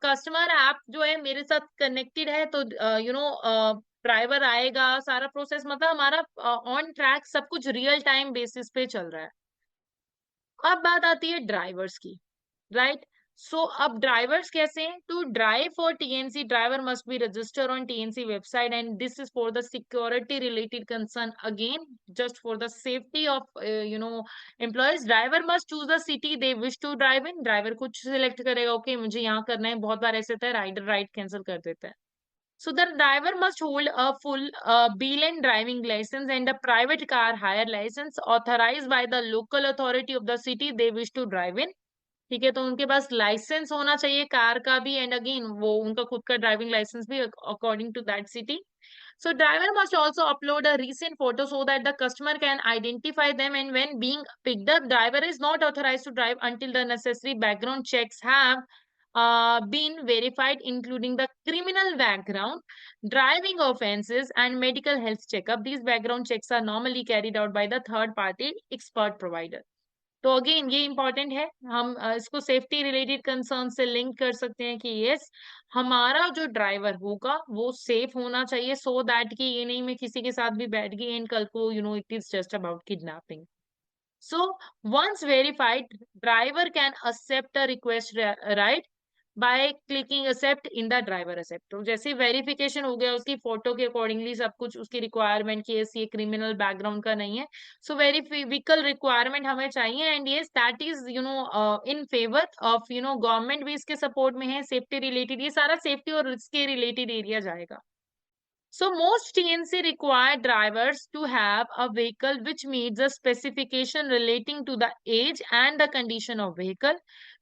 कस्टमर ऐप जो है मेरे साथ कनेक्टेड है, तो ड्राइवर आएगा, सारा प्रोसेस मतलब हमारा ऑन ट्रैक, सब कुछ रियल टाइम बेसिस पे चल रहा है. अब बात आती है ड्राइवर्स की, राइट. सो अब ड्राइवर्स कैसे हैं? To drive for TNC, driver must be register on TNC website, and this is for the security related concern, again just for the safety of employees. Driver must choose the city they wish to drive in, driver कुछ select करेगा, okay मुझे यहाँ करना है, बहुत बार ऐसे होता है राइडर राइड कैंसिल कर देता है. So the driver must hold a full bill and driving license and a private car hire license authorized by the local authority of the city they wish to drive in. ठीक है, तो उनके पास licence होना चाहिए car का भी, and again वो उनका खुद का ड्राइविंग लाइसेंस भी according to that city. So driver must also upload a recent photo so that the customer can identify them, and when being picked up, driver is not authorized to drive until the necessary background checks have been verified, including the criminal background, driving offenses, and medical health checkup. These background checks are normally carried out by the third party expert provider. तो again ये important है, हम इसको safety related concern से link कर सकते हैं कि यस हमारा जो ड्राइवर होगा वो सेफ होना चाहिए, सो दैट कि ये नहीं मैं किसी के साथ भी बैठ गई एंड कल को it is just about kidnapping. So once verified, driver can accept a request, right, by clicking accept in the driver accept. तो जैसे वेरिफिकेशन हो गया उसकी फोटो के अकॉर्डिंगली सब कुछ, उसकी रिक्वायरमेंट की ये क्रिमिनल बैकग्राउंड का नहीं है, सो वेरिफिकल रिक्वायरमेंट हमें चाहिए, and yes that is in favour of government भी इसके सपोर्ट में है, सेफ्टी रिलेटेड, ये सारा सेफ्टी और रिस्क के रिलेटेड एरिया जाएगा. So most TNC require drivers to have a vehicle which meets the specification relating to the age and the condition of vehicle,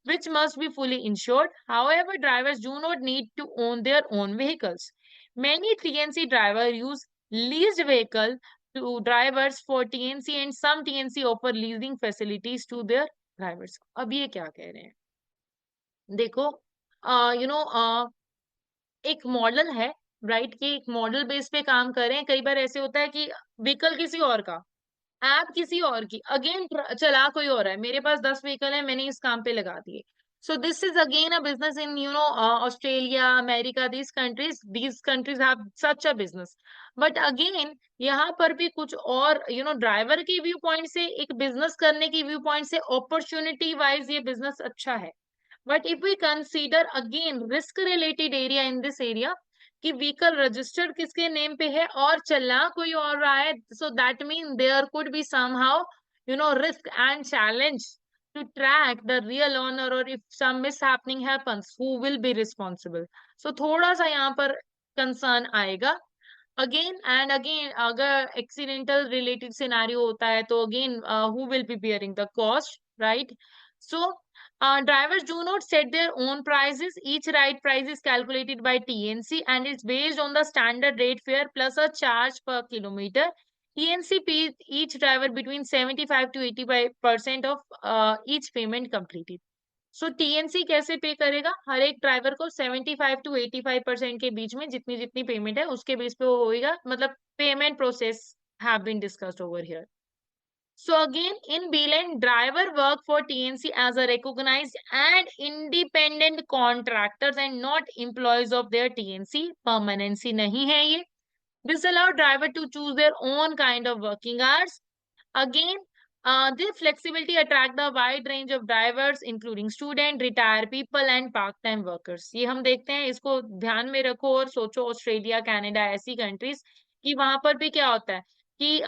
which must be fully insured. However, drivers do not need to own their own vehicles. Many TNC drivers use leased vehicle to drivers for TNC, and some TNC offer leasing facilities to their drivers. अब ये क्या कह रहे हैं? देखो, you know एक model है, right, कि एक मॉडल बेस पे काम कर रहे हैं। कई बार ऐसे होता है कि व्हीकल किसी और का, ऐप किसी और की, अगेन चला कोई और है। मेरे पास 10 व्हीकल है, मैंने इस काम पे लगा दिए। सो this is again a business in Australia, America, these countries have such a business. But again यहाँ पर भी कुछ और ड्राइवर के व्यू पॉइंट से, एक बिजनेस करने की व्यू पॉइंट से, अपॉर्चुनिटी वाइज ये बिजनेस अच्छा है। But if we consider again risk related area in this area, कि व्हीकल रजिस्टर्ड किसके नेम पे है और चलना कोई और रहा है, so that means there could be somehow risk and challenge to track the real owner, or if some mishappening happens, who will be responsible. So थोड़ा सा यहाँ पर कंसर्न आएगा। अगेन एंड अगेन अगर एक्सीडेंटल रिलेटेड सिनारियो होता है तो again who will be bearing the cost, right? So drivers do not set their own prices. Each ride price is calculated by TNC and it's based on the standard rate fare plus a charge per kilometer. TNC pays each driver between 75 to 85% of each payment completed. So TNC कैसे पे करेगा? हर एक driver को 75 to 85% के बीच में जितनी जितनी payment है उसके बेस पे वो होएगा, मतलब payment process have been discussed over here. So again, in Beeline, driver work for TNC as a recognized and independent contractors and not employees of their TNC. Permanency नहीं है ये. This allow driver to choose their own kind of working hours. Again, this flexibility attract the wide range of drivers, including student, retired people, and part-time workers. ये हम देखते हैं, इसको ध्यान में रखो और सोचो ऑस्ट्रेलिया, कनाडा ऐसी कंट्रीज कि वहां पर भी क्या होता है कि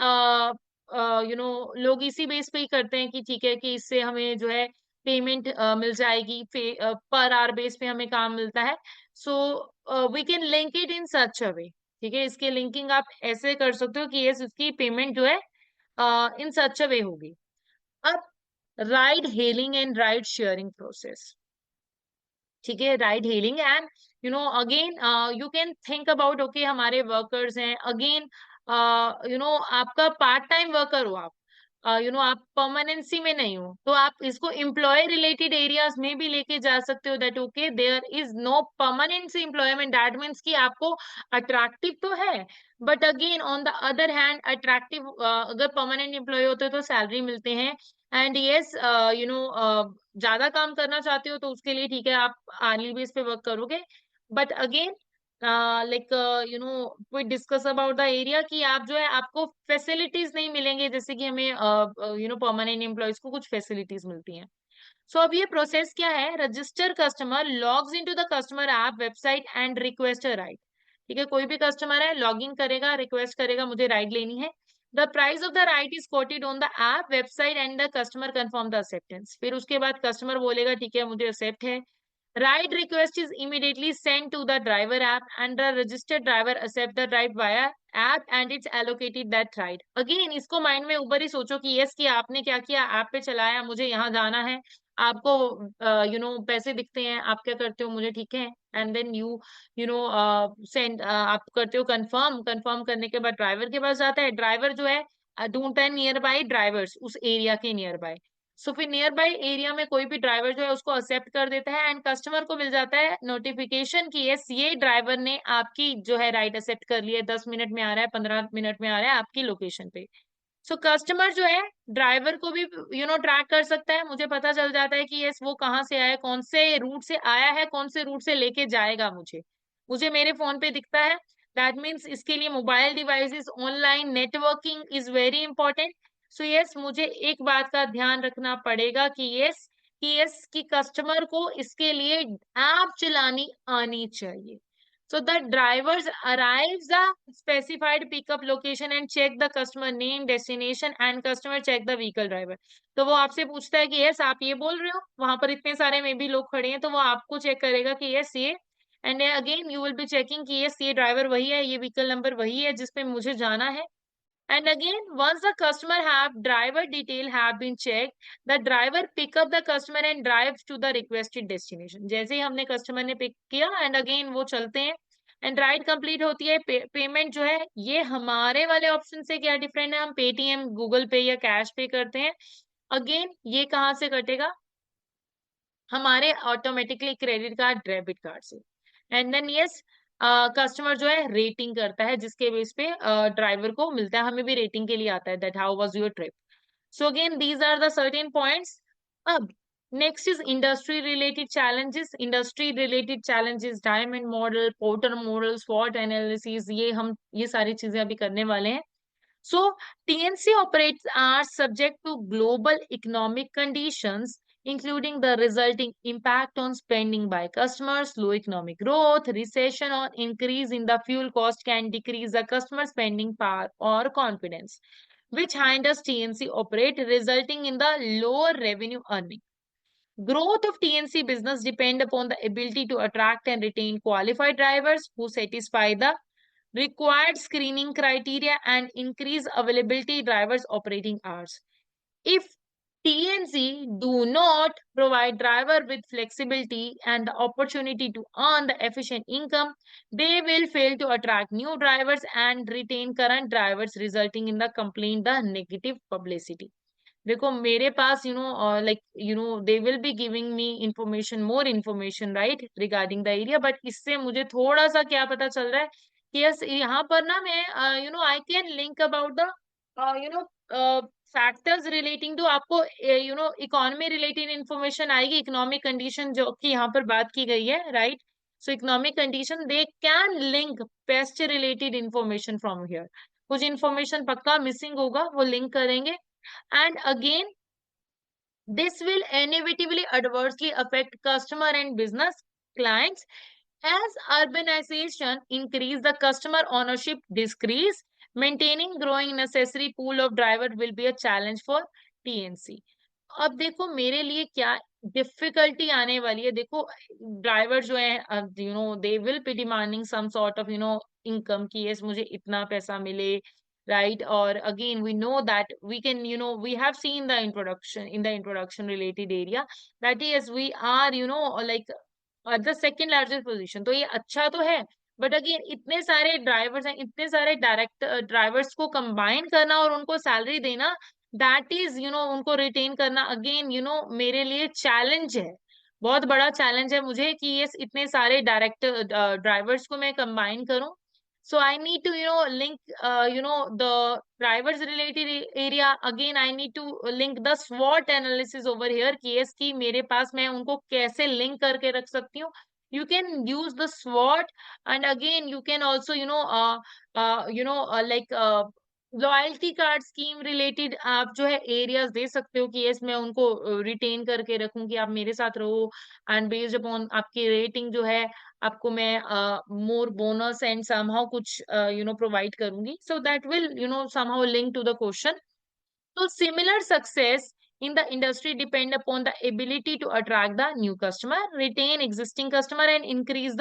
लोग इसी बेस पे ही करते हैं कि ठीक है कि इससे हमें जो है पेमेंट मिल जाएगी, पर आवर बेस पे हमें काम मिलता है। So we can link it in such a way. ठीक है, इसके लिंकिंग आप ऐसे कर सकते हो कि ये इसकी पेमेंट जो है इन सच अ वे होगी। अब ride hailing and ride sharing process, ठीक है, ride hailing and again you can think about, okay हमारे वर्कर्स हैं, अगेन आपका पार्ट टाइम वर्कर हो आप, आप परमानेंसी में नहीं हो, तो आप इसको एम्प्लॉय रिलेटेड एरियाज में भी लेके जा सकते हो, that okay there is no permanency employment, that means कि आपको अट्रैक्टिव तो है, but again on the other hand attractive, अगर परमानेंट एम्प्लॉय होते हो तो सैलरी मिलते हैं, एंड यस ज्यादा काम करना चाहते हो तो उसके लिए ठीक है आप आर्ली बेस पे वर्क करोगे, but again like we discuss about the area कि आप जो है आपको फैसिलिटीज नहीं मिलेंगे, जैसे कि हमें परमानेंट एम्प्लॉयज को कुछ फैसिलिटीज मिलती हैं। सो अब ये प्रोसेस क्या है? Register customer logs into the customer app website and request a ride. ठीक है, कोई भी कस्टमर है, लॉग इन करेगा, रिक्वेस्ट करेगा मुझे राइड लेनी है। The price of the ride is coated on the app website and the customer confirm the acceptance. फिर उसके बाद कस्टमर बोलेगा ठीक है मुझे एक्सेप्ट है। Ride request is immediately sent to the driver app and the registered driver accept the ride via app and it's allocated that ride. Again इसको mind में ऊपर ही सोचो कि यस कि आपने क्या किया, ऐप पे चलाया, मुझे यहाँ जाना है, आपको पैसे दिखते हैं, आप क्या करते हो, मुझे ठीक है, and then you know send, आप करते हो कंफर्म, कंफर्म करने के बाद ड्राइवर के पास जाता है, ड्राइवर जो है ढूंढता है नियर बाई ड्राइवर्स उस एरिया के नियर बाय। सो फिर नियर बाई एरिया में कोई भी ड्राइवर जो है उसको एक्सेप्ट कर देता है एंड कस्टमर को मिल जाता है नोटिफिकेशन कि यस ये ड्राइवर ने आपकी जो है राइड एक्सेप्ट कर ली है, 10 मिनट में आ रहा है, 15 मिनट में आ रहा है आपकी लोकेशन पे। सो कस्टमर जो है ड्राइवर को भी ट्रैक कर सकता है, मुझे पता चल जाता है कि यस वो कहाँ से आया, कौन से रूट से आया है, कौन से रूट से लेके जाएगा, मुझे मुझे मेरे फोन पे दिखता है। दैट मीन्स इसके लिए mobile devices online networking is very important. So yes मुझे एक बात का ध्यान रखना पड़ेगा कि यस कि कस्टमर को इसके लिए ऐप चलानी आनी चाहिए। So the drivers arrives the specified pickup location and check the customer name, destination and customer check the vehicle driver. तो वो आपसे पूछता है कि यस आप ये बोल रहे हो, वहां पर इतने सारे में भी लोग खड़े हैं, तो वो आपको चेक करेगा कि यस ये and again you will be checking कि यस ये ड्राइवर वही है, ये व्हीकल नंबर वही है जिसपे मुझे जाना है. And again, once the customer have driver detail have been checked, the driver pick up the customer and drives to the requested destination. जैसे ही हमने कस्टमर ने पिक किया एंड अगेन वो चलते हैं एंड राइड कंप्लीट होती है. पेमेंट जो है ये हमारे वाले ऑप्शन से क्या डिफरेंट है, हम पेटीएम, गूगल पे या कैश पे करते हैं. अगेन ये कहाँ से कटेगा, हमारे automatically credit card, debit card से. एंड देन यस, कस्टमर जो है रेटिंग करता है जिसके बेस पे ड्राइवर को मिलता है. हमें भी रेटिंग के लिए आता है that how was your trip. So again these are the certain points. अब next is industry related challenges. Industry related challenges, diamond model, Porter model, स्वॉट एनालिसिस, ये सारी चीजें अभी करने वाले हैं. So, TNC operates are subject to global economic conditions, including the resulting impact on spending by customers, low economic growth, recession, or increase in the fuel cost can decrease the customer spending power or confidence, which hinders TNC operate, resulting in the lower revenue earning. Growth of TNC business depend upon the ability to attract and retain qualified drivers who satisfy the required screening criteria and increase availability drivers operating hours. If TNC do not provide driver with flexibility and the opportunity to earn the efficient income, they will fail to attract new drivers and retain current drivers, resulting in the complaint the negative publicity. देखो मेरे पास like they will be giving me information, more information, right, regarding the area, but इससे मुझे थोड़ा सा क्या पता चल रहा है कि यस यहाँ पर ना मैं I can link about the you know factors relating to आपको इकोनॉमी रिलेटेड इंफॉर्मेशन आएगी. इकोनॉमिक कंडीशन जो कि यहाँ पर बात की गई है, right. So economic condition they can link paste related information from here. कुछ इंफॉर्मेशन पक्का मिसिंग होगा, वो लिंक करेंगे. And again, this will inevitably adversely affect customer and business clients. As urbanization increase, the customer ownership decrease, maintaining growing necessary pool of driver will be a challenge for TNC. अब देखो मेरे लिए क्या difficulty आने वाली है. देखो driver जो है they will be demanding some sort of income की यस मुझे इतना पैसा मिले, right. Or again we know that we can we have seen the introduction in the introduction related area that yes we are like at the second largest position. तो ये अच्छा तो है, बट अगेन इतने सारे ड्राइवर्स हैं, इतने सारे डायरेक्ट ड्राइवर्स को कंबाइन करना और उनको सैलरी देना, दैट इज उनको रिटेन करना अगेन मेरे लिए चैलेंज है. बहुत बड़ा चैलेंज है मुझे कि ये इतने सारे डायरेक्ट ड्राइवर्स को मैं कंबाइन करूं. So I need to link the drivers related area. Again I need to link the SWOT analysis over here कि yes कि मेरे पास मैं उनको कैसे लिंक करके रख सकती हूँ. You can use the SWOT and again you can also like loyalty card scheme related आप जो है एरियाज दे सकते हो कि यस मैं उनको रिटेन करके रखूं कि आप मेरे साथ रहो एंड बेस्ड अपॉन आपकी रेटिंग जो है आपको मैं मोर बोनस एंड समहाउ कुछ प्रोवाइड करूंगी. So that will somehow link to the question. So similar success in the industry depend upon the ability to attract the new customer, retain existing customer, and increase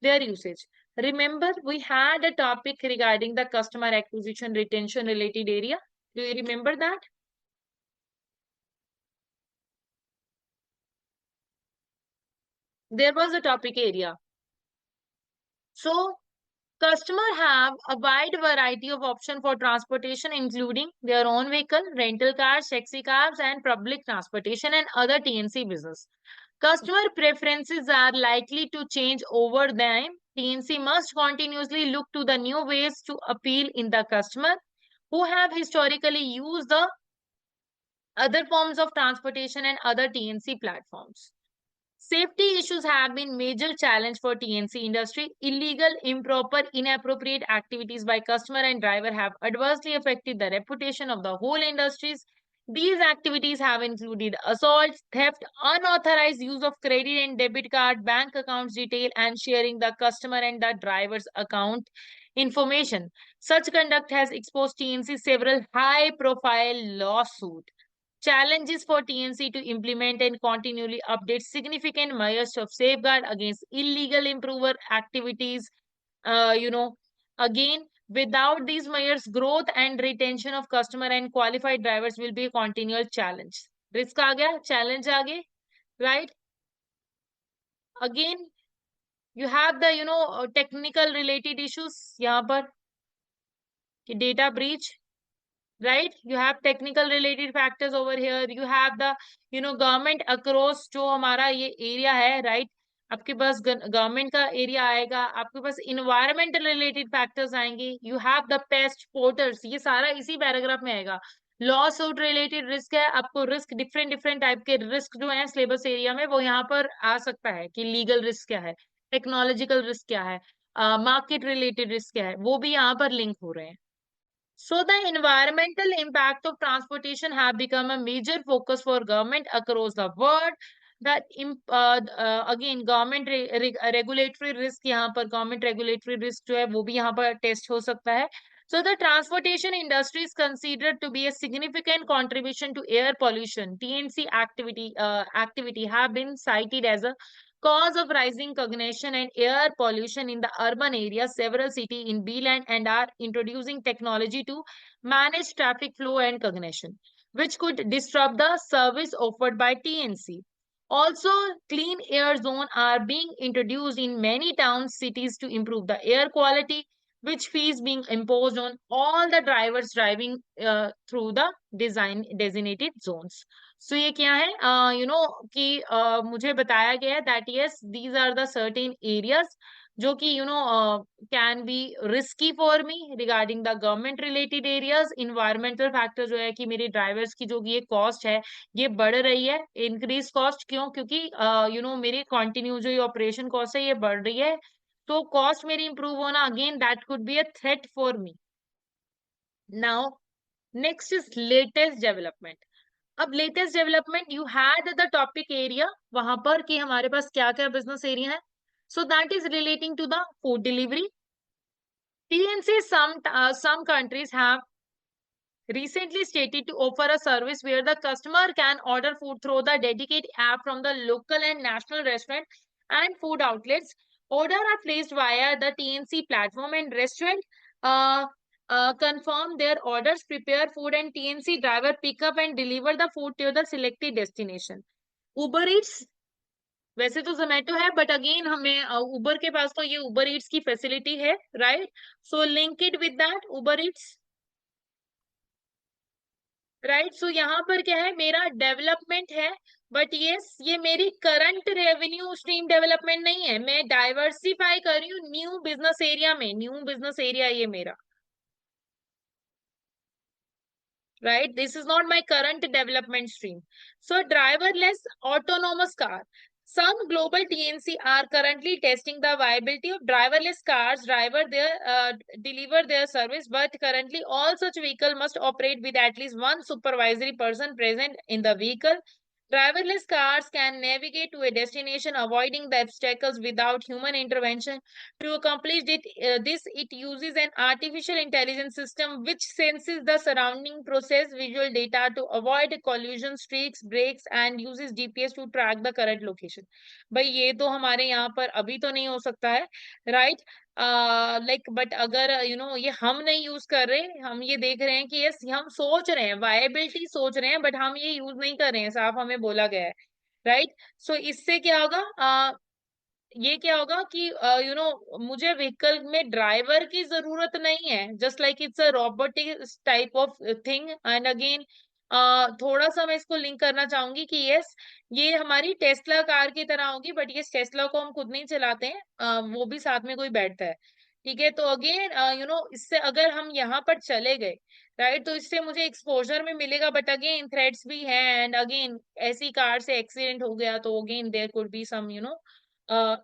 their usage. Remember, we had a topic regarding the customer acquisition retention related area. Do you remember that? There was a topic area. So customers have a wide variety of options for transportation, including their own vehicle, rental cars, taxi cabs, and public transportation and other TNC business. Customer preferences are likely to change over time. TNC must continuously look to the new ways to appeal in the customer who have historically used the other forms of transportation and other TNC platforms. Safety issues have been major challenge for TNC industry. Illegal, improper, inappropriate activities by customer and driver have adversely affected the reputation of the whole industries. These activities have included assaults, theft, unauthorized use of credit and debit card, bank accounts detail, and sharing the customer and the driver's account information. Such conduct has exposed TNC several high-profile lawsuits. Challenges for TNC to implement and continually update significant measures of safeguard against illegal improver activities. Again, without these measures, growth and retention of customer and qualified drivers will be a continual challenge. Risk आ गया, challenge आ गए, right? Again, you have the technical related issues यहाँ पर कि data breach, right? You have technical related factors over here. You have the government across जो हमारा ये area है, right? आपके पास गवर्नमेंट का एरिया आएगा, आपके पास इन्वायरमेंटल रिलेटेड फैक्टर्स आएंगे, you have the paste porters, ये सारा इसी पैराग्राफ में आएगा। लॉ सूट रिलेटेड रिस्क है, आपको रिस्क डिफरेंट डिफरेंट टाइप के रिस्क जो है सिलेबस एरिया में वो यहाँ पर आ सकता है कि लीगल रिस्क क्या है, टेक्नोलॉजिकल रिस्क क्या है, मार्केट रिलेटेड रिस्क क्या है, वो भी यहाँ पर लिंक हो रहे हैं। So the environmental impact of transportation have become a major focus for government across the world. That again government regulatory risk, यहाँ पर government regulatory risk जो है वो भी यहाँ पर टेस्ट हो सकता है. So the transportation industry is considered to be a significant contribution to air pollution. TNC activity have been cited as a cause of rising congestion and air pollution in the urban areas. Several cities in Beeland and are introducing technology to manage traffic flow and congestion, which could disrupt the service offered by TNC. Also, clean air zones are being introduced in many towns, cities to improve the air quality, which fees being imposed on all the drivers driving through the designated zones. So ये क्या है कि मुझे बताया गया है that yes, these are the certain areas जो कि can be risky for me regarding the government related areas. environmental factor जो है कि मेरे ड्राइवर्स की जो ये कॉस्ट है ये बढ़ रही है, इंक्रीज कॉस्ट क्यों, क्योंकि मेरी कंटिन्यू जो ये ऑपरेशन कॉस्ट है ये बढ़ रही है, तो कॉस्ट मेरी इंप्रूव होना again that could be a threat for me. Now next is latest development. अब latest development you had the topic area वहां पर कि हमारे पास क्या क्या बिजनेस एरिया है. So that is relating to the food delivery. TNC some countries have recently stated to offer a service where the customer can order food through the dedicated app from the local and national restaurant and food outlets. Order are placed via the TNC platform and restaurant confirm their orders, prepare food, and TNC driver pick up and deliver the food to the selected destination. Uber Eats वैसे तो जोमेटो है but again हमें उबर के पास तो ये Uber Eats की facility है, right? So link it with that Uber Eats, right? So यहाँ पर क्या है, मेरा डेवलपमेंट है बट ये मेरी करंट रेवेन्यू स्ट्रीम डेवलपमेंट नहीं है, मैं डाइवर्सिफाई कर रही हूँ न्यू बिजनेस एरिया में, न्यू बिजनेस एरिया ये मेरा, right? This is not my current development stream. So driverless autonomous car. Some global TNC are currently testing the viability of driverless cars. Deliver their service, but currently all such vehicle must operate with at least one supervisory person present in the vehicle. Driverless cars can navigate to a destination, avoiding the obstacles without human intervention. To accomplish this, it uses an artificial intelligence system which senses the surrounding process visual data to avoid collision, streaks, brakes, and uses GPS to track the current location. भाई ये तो हमारे यहाँ पर अभी तो नहीं हो सकता है, right? लाइक बट अगर ये हम नहीं यूज कर रहे, हम ये देख रहे हैं कि यस हम सोच रहे हैं, वायबिलिटी सोच रहे हैं, बट हम ये यूज नहीं कर रहे हैं, साफ हमें बोला गया है, राइट? सो इससे क्या होगा, ये क्या होगा कि मुझे व्हीकल में ड्राइवर की जरूरत नहीं है, just like it's a robotic type of thing. And again थोड़ा सा मैं इसको लिंक करना चाहूंगी कि यस ये हमारी टेस्ला कार की तरह होगी, बट ये टेस्ला को हम खुद नहीं चलाते हैं, वो भी साथ में कोई बैठता है, ठीक है? तो अगेन इससे अगर हम यहाँ पर चले गए, राइट, तो इससे मुझे एक्सपोजर में मिलेगा, बट अगेन थ्रेट्स भी हैं. एंड अगेन ऐसी कार से एक्सीडेंट हो गया तो again there could be some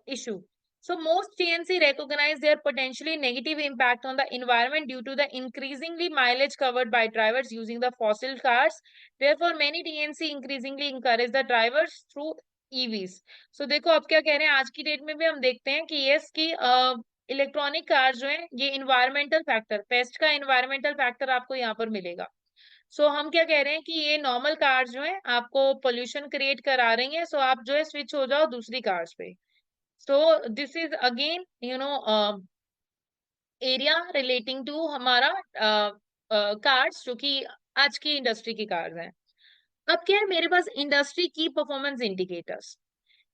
issue. So most TNC recognize their potentially negative impact on the environment due to the increasingly mileage covered by drivers using the fossil cars. Therefore, many TNC increasingly encourage the drivers through EVs. So देखो अब क्या कह रहे हैं, आज की date में भी हम देखते हैं कि यस की इलेक्ट्रॉनिक कार जो है ये इन्वायरमेंटल फैक्टर, पेस्ट का इन्वायरमेंटल फैक्टर आपको यहाँ पर मिलेगा. सो हम क्या कह रहे हैं कि ये नॉर्मल कार्स जो है आपको पोल्यूशन क्रिएट करा रही हैं, सो आप जो है स्विच हो जाओ दूसरी कार्स पे। So this is again area relating to हमारा कार्स जो कि आज की इंडस्ट्री की कार्स हैं। अब क्या है मेरे पास इंडस्ट्री की परफॉर्मेंस इंडिकेटर्स।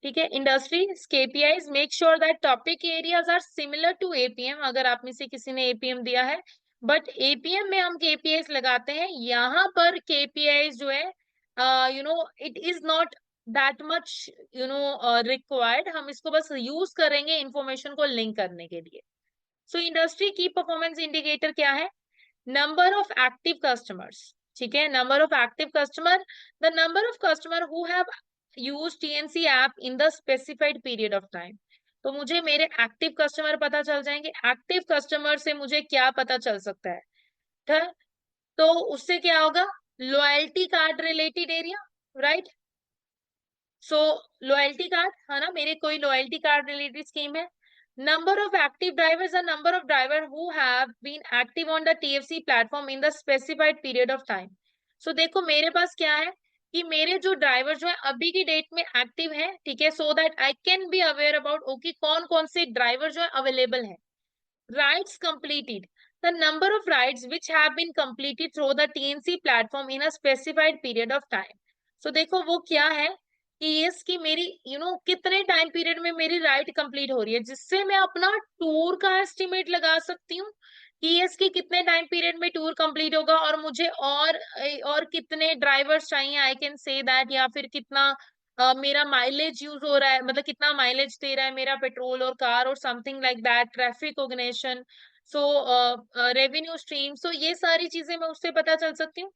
ठीक है, industry KPIs make sure that topic areas are similar to APM. अगर आप में से किसी ने एपीएम दिया है, बट एपीएम में हम केपीआईज लगाते हैं, यहाँ पर केपीआईज जो है it is not that much required. हम इसको बस यूज करेंगे इंफॉर्मेशन को लिंक करने के लिए। सो इंडस्ट्री की परफॉर्मेंस इंडिकेटर क्या है? Number of active customers. ठीक है, number of active customer, the number of customer who have use TNC app in the specified period of time. तो मुझे मेरे एक्टिव कस्टमर पता चल जाएंगे। एक्टिव कस्टमर से मुझे क्या पता चल सकता है? ठीक, तो उससे क्या होगा? Loyalty card related area, right? So loyalty card है ना, मेरे कोई लॉयल्टी कार्ड रिलेटेड स्कीम है। Number of active drivers, the number of driver who have been active on the TFC platform in the specified period of time. So देखो मेरे पास क्या है कि मेरे जो ड्राइवर जो है अभी की डेट में एक्टिव है, ठीक है, so that I can be aware about okay कौन कौन से ड्राइवर जो है अवेलेबल है। Rides completed, the number of rides which have been completed through the TNC platform in a specified period of time. So देखो वो क्या है कि ये इसकी मेरी कितने टाइम पीरियड में मेरी राइड कंप्लीट हो रही है, जिससे मैं अपना टूर का एस्टिमेट लगा सकती हूँ कि ये इसकी कितने टाइम पीरियड में टूर कंप्लीट होगा, और मुझे और कितने ड्राइवर्स चाहिए, आई कैन से दैट, या फिर कितना मेरा माइलेज यूज हो रहा है, मतलब कितना माइलेज दे रहा है मेरा पेट्रोल और कार, और something like that, traffic organisation, so revenue stream. So ये सारी चीजें मैं उससे पता चल सकती हूँ।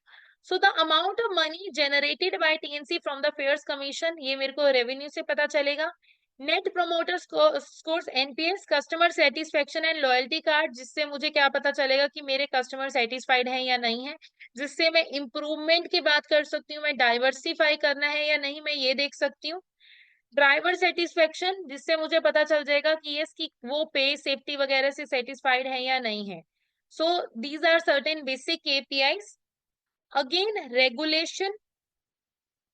So the amount of money generated by TNC from the fares commission, ये मेरे को रेवेन्यू से पता चलेगा। Net promoter scores NPS, customer satisfaction and loyalty card, जिससे मुझे क्या पता चलेगा कि मेरे कस्टमर सेटिस्फाइड हैं या नहीं है, जिससे मैं इम्प्रूवमेंट की बात कर सकती हूँ, मैं डाइवर्सिफाई करना है या नहीं मैं ये देख सकती हूँ। ड्राइवर सेटिस्फेक्शन, जिससे मुझे पता चल जाएगा कि ये इसकी वो पे सेफ्टी वगैरह से सेटिस्फाइड है या नहीं है। So these are certain basic KPIs. Again regulation,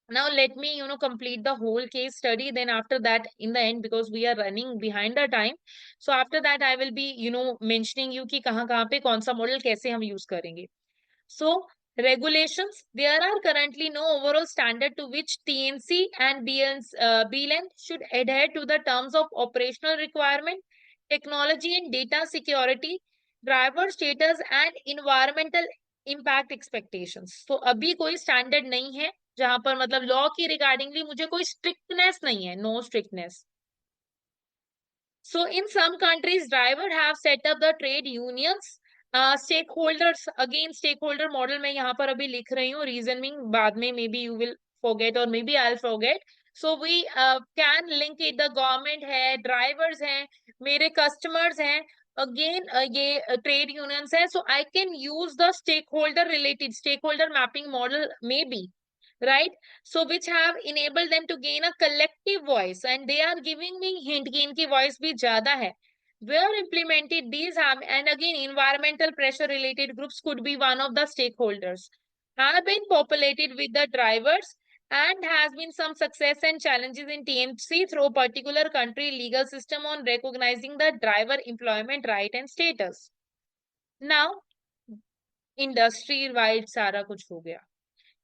now let me complete the whole case study, then after that in the end, because we are running behind the time, so after that I will be mentioning you कि कहाँ पे कौन सा model कैसे हम use करेंगे। So regulations, there are currently no overall standard to which TNC and BLN should adhere to the terms of operational requirement, technology and data security, driver status and environmental impact expectations. So अभी कोई standard नहीं है जहां पर मतलब law की रिगार्डिंगली मुझे कोई स्ट्रिक्टनेस नहीं है, no strictness. So in some countries, driver have set up the trade unions, stakeholders. Again, stakeholder model मैं यहाँ पर अभी लिख रही हूँ, reason being बाद में maybe you will forget or maybe I'll forget. So we can link it. The government है, drivers हैं, मेरे customers हैं, again ये trade unions है. So I can use the stakeholder related stakeholder mapping model maybe, right? So which have enabled them to gain a collective voice, and they are giving me hint कि इनकी voice भी ज्यादा है। Where implemented, these have, and again environmental pressure related groups could be one of the stakeholders, have been populated with the drivers, and has been some success and challenges in TMC through particular country legal system on recognizing the driver employment right and status. Now industry wide सारा कुछ हो गया,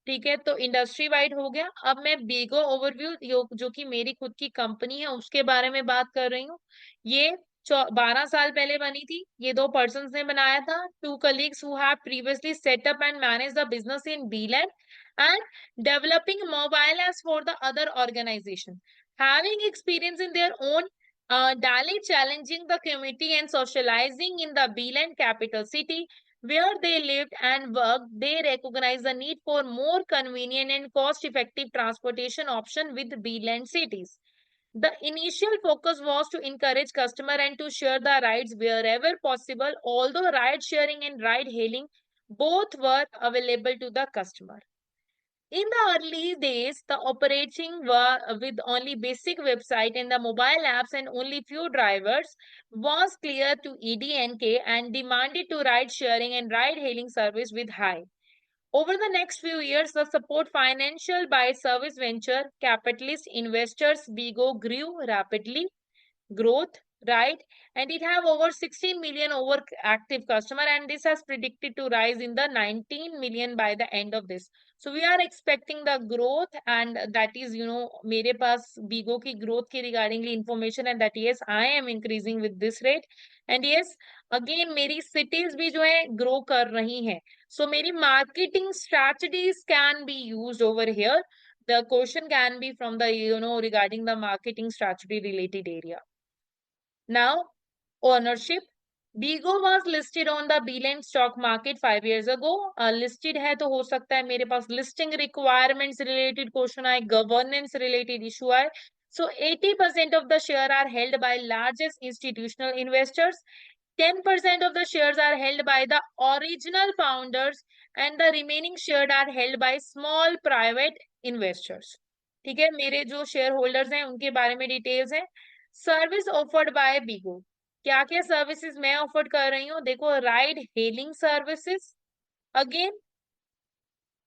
ठीक है, तो industry wide हो गया। अब मैं बीगो ओवरव्यू जो कि मेरी खुद की कंपनी है उसके बारे में बात कर रही हूँ। ये 12 साल पहले बनी थी, ये दो पर्सन ने बनाया था, two colleagues who have previously set up and manage the business in Beeland and developing mobile apps for the other organisation, having experience in their own daily challenging the community and socializing in the Beeland capital city where they lived and worked. They recognized the need for more convenient and cost-effective transportation option with Beeland cities. The initial focus was to encourage customer and to share the rides wherever possible, although ride sharing and ride hailing both were available to the customer. In the early days, the operating with only basic website and the mobile apps and only few drivers was clear to EDNK and demanded to ride sharing and ride hailing service with high. Over the next few years, the support financial by service venture capitalist investors Bigo grew rapidly growth, right? And it have over 16 million over active customer, and this has predicted to rise in the 19 million by the end of this. So we are expecting the growth, and that is, मेरे पास Bigo की growth के regardingly information है, that yes, I am increasing with this rate, and yes, again मेरी cities भी जो है grow कर रही हैं. So मेरी marketing strategies can be used over here. The question can be from the, regarding the marketing strategy related area. Now, ownership. Bigo was listed on the Beeline stock market 5 years ago. Listed है तो हो सकता है मेरे पास listing requirements related question आए, governance related issue आए. So 80% of the share are held by largest institutional investors. 10% of the shares are held by the original founders, and the remaining shares are held by small private investors. ठीक है, मेरे जो share holders हैं उनके बारे में details हैं. Service offered by Bego. क्या क्या सर्विसेज मैं ऑफर कर रही हूँ, देखो, ride hailing services, again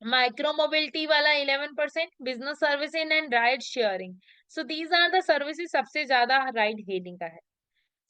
micro mobility वाला 11%, business services and ride sharing. So these are the services, सबसे ज्यादा राइड हेलिंग का है.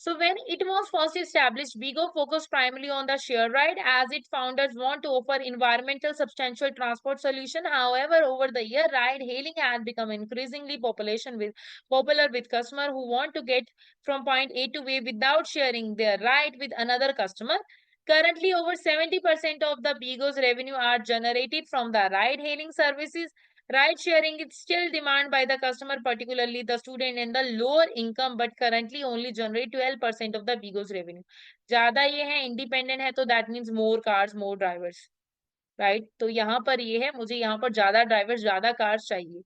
So when it was first established, Bigo focused primarily on the share ride as its founders want to offer environmental substantial transport solution. However, over the year, ride hailing has become increasingly popular with customers who want to get from point A to B without sharing their ride with another customer. Currently, over 70% of the Bigo's revenue are generated from the ride hailing services. Ride sharing is still demanded by the customer, particularly the student and the lower income, but currently only generate 12% of the Bigo's revenue. ज्यादा ये है independent है तो that means more cars, more drivers, right? तो यहाँ पर ये है, मुझे यहाँ पर ज्यादा drivers, ज्यादा cars चाहिए.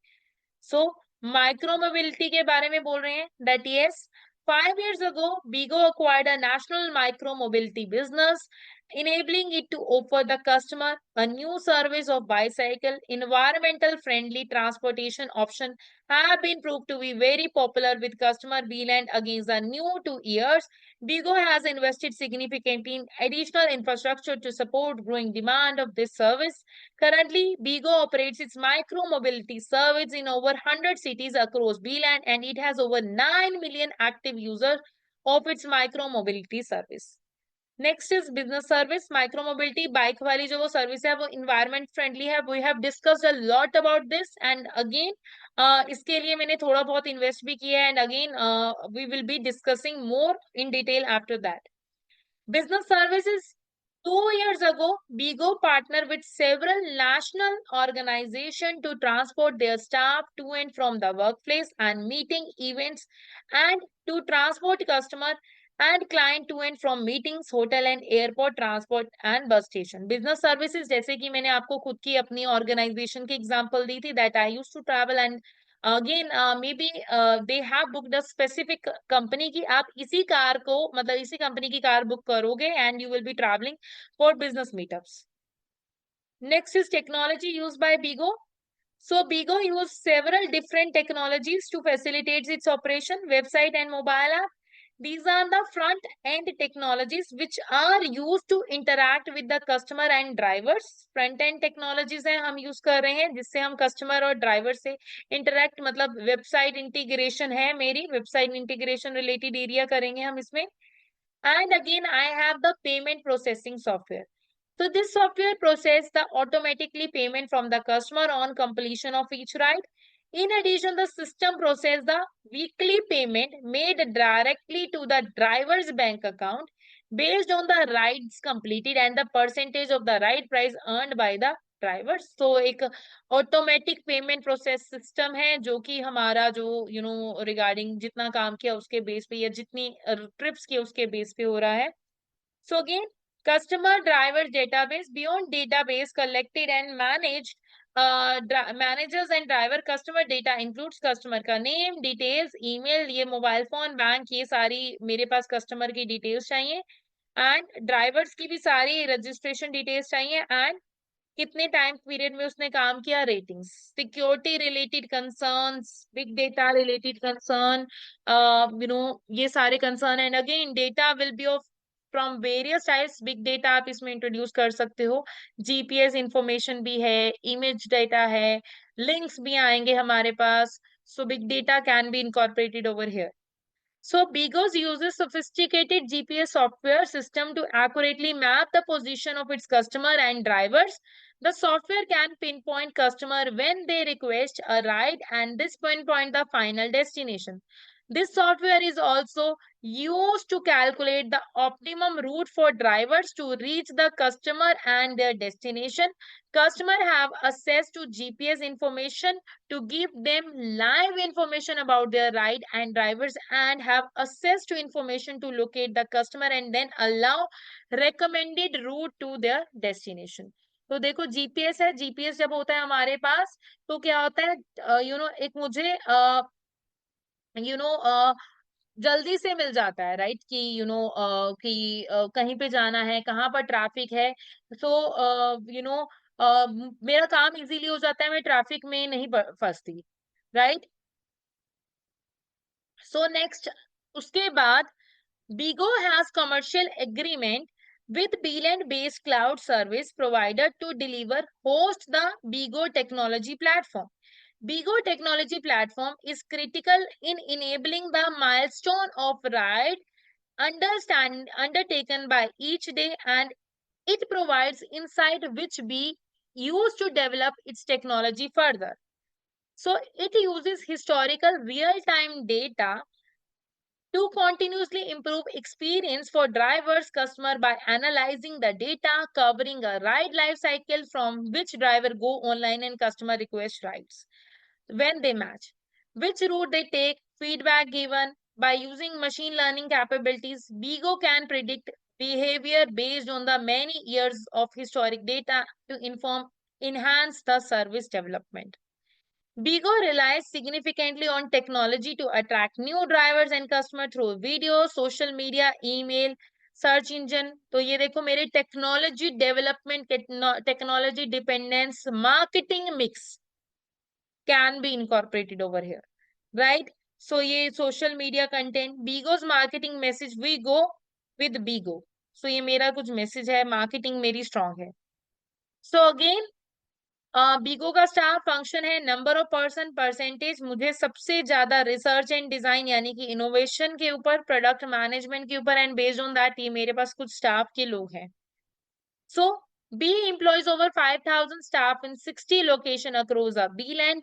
So micro mobility के बारे में बोल रहे हैं, that yes, 5 years ago, Bigo acquired a national micro mobility business, enabling it to offer the customer a new service of bicycle. Environmental friendly transportation option have been proved to be very popular with customer Beeline. Against the new 2 years, Bigo has invested significantly in additional infrastructure to support growing demand of this service. Currently, Bigo operates its micro mobility service in over 100 cities across Beeline, and it has over 9 million active users of its micro mobility service. Next is business service. Micro mobility bike वाली जो वो service है वो environment friendly है. We have discussed a lot about this, and again इसके लिए मैंने थोड़ा बहुत इन्वेस्ट भी किया है, and again we will be discussing more in detail after that. Business services. 2 years ago, Bigo partnered with several national organizations to transport their staff to and from the workplace and meeting events, and to transport customer and client to and from meetings, hotel and airport transport and bus station. Business services, जैसे कि मैंने आपको खुद की अपनी organization की example दी थी, that I used to travel, and again may be they have booked a specific company की, आप इसी कार को, मतलब इसी कंपनी की कार बुक करोगे and you will be travelling for business meetups. Next is technology used by बीगो. So Bigo used several different technologies to facilitate its operation, website and mobile app. These are the front-end technologies which are used to interact with the customer and drivers. Front-end technologies हैं, हम use कर रहे हैं जिससे हम customer और driver से interact, मतलब website integration है मेरी, website integration related area करेंगे हम इसमें. And again, I have the payment processing software. So this software processes the automatically payment from the customer on completion of each ride. In addition, the system processes the weekly payment made directly to the driver's bank account based on the rides completed and the percentage of the ride price earned by the drivers. तो एक automatic payment process system है जो कि हमारा जो regarding जितना काम किया उसके बेस पे या जितनी ट्रिप्स किए उसके बेस पे हो रहा है. So again, customer driver database. Beyond database collected and managed, managers and driver customer data includes customer का name, details, email, ये मोबाइल फोन, बैंक, ये सारी मेरे पास कस्टमर की डिटेल्स चाहिए, एंड ड्राइवर्स की भी सारी रजिस्ट्रेशन डिटेल्स चाहिए, एंड कितने टाइम पीरियड में उसने काम किया, ratings, security related concerns, big data related concern, ये सारे concern. And again data will be of from various types. Big data आप इसमें इंट्रोड्यूस कर सकते हो, जीपीएस इंफॉर्मेशन भी है, इमेज डेटा है, लिंक्स भी आएंगे हमारे पास। So big data can be incorporated over here. So Bigos uses sophisticated GPS software system to accurately map the position of its customer and drivers. The software can pinpoint customer when they request a ride and this pinpoint the final destination. This software is also used to calculate the optimum route for drivers to reach the customer and their destination. Customer have access to GPS information to give them live information about their ride, and drivers and have access to information to locate the customer and then allow recommended route to their destination. तो देखो GPS है, GPS जब होता है हमारे पास तो क्या होता है, एक मुझे यू नो जल्दी से मिल जाता है, राइट, कि कि कहीं पे जाना है, कहाँ पर ट्रैफिक है। सो मेरा काम इजीली हो जाता है, मैं ट्रैफिक में नहीं फंसती, राइट। सो नेक्स्ट, उसके बाद Bigo has commercial agreement with Beeline-based cloud service provider to deliver host the Bigo technology platform. Bigo technology platform is critical in enabling the milestone of ride undertaken by each day, and it provides insight which be used to develop its technology further. So it uses historical real-time data to continuously improve experience for drivers customer by analyzing the data covering a ride life cycle from which driver go online and customer request rides when they match, which route they take, feedback given. By using machine learning capabilities, Bigo can predict behavior based on the many years of historic data to enhance the service development. Bigo relies significantly on technology to attract new drivers and customers through video, social media, email, search engine. तो ये देखो मेरे technology development, technology dependence marketing mix can be incorporated over here, right. So ये social media content, Bigo's marketing message, we go with Bigo. So ये मेरा कुछ message है, marketing मेरी स्ट्रांग है। सो अगेन बीगो का स्टाफ फंक्शन है number of person, percentage. मुझे सबसे ज्यादा रिसर्च एंड डिजाइन यानी कि इनोवेशन के ऊपर, प्रोडक्ट मैनेजमेंट के ऊपर, एंड बेस्ड ऑन दैट ये मेरे पास कुछ स्टाफ के लोग हैं। सो B employs over 5,000 staff in 60 locations across a Beeland.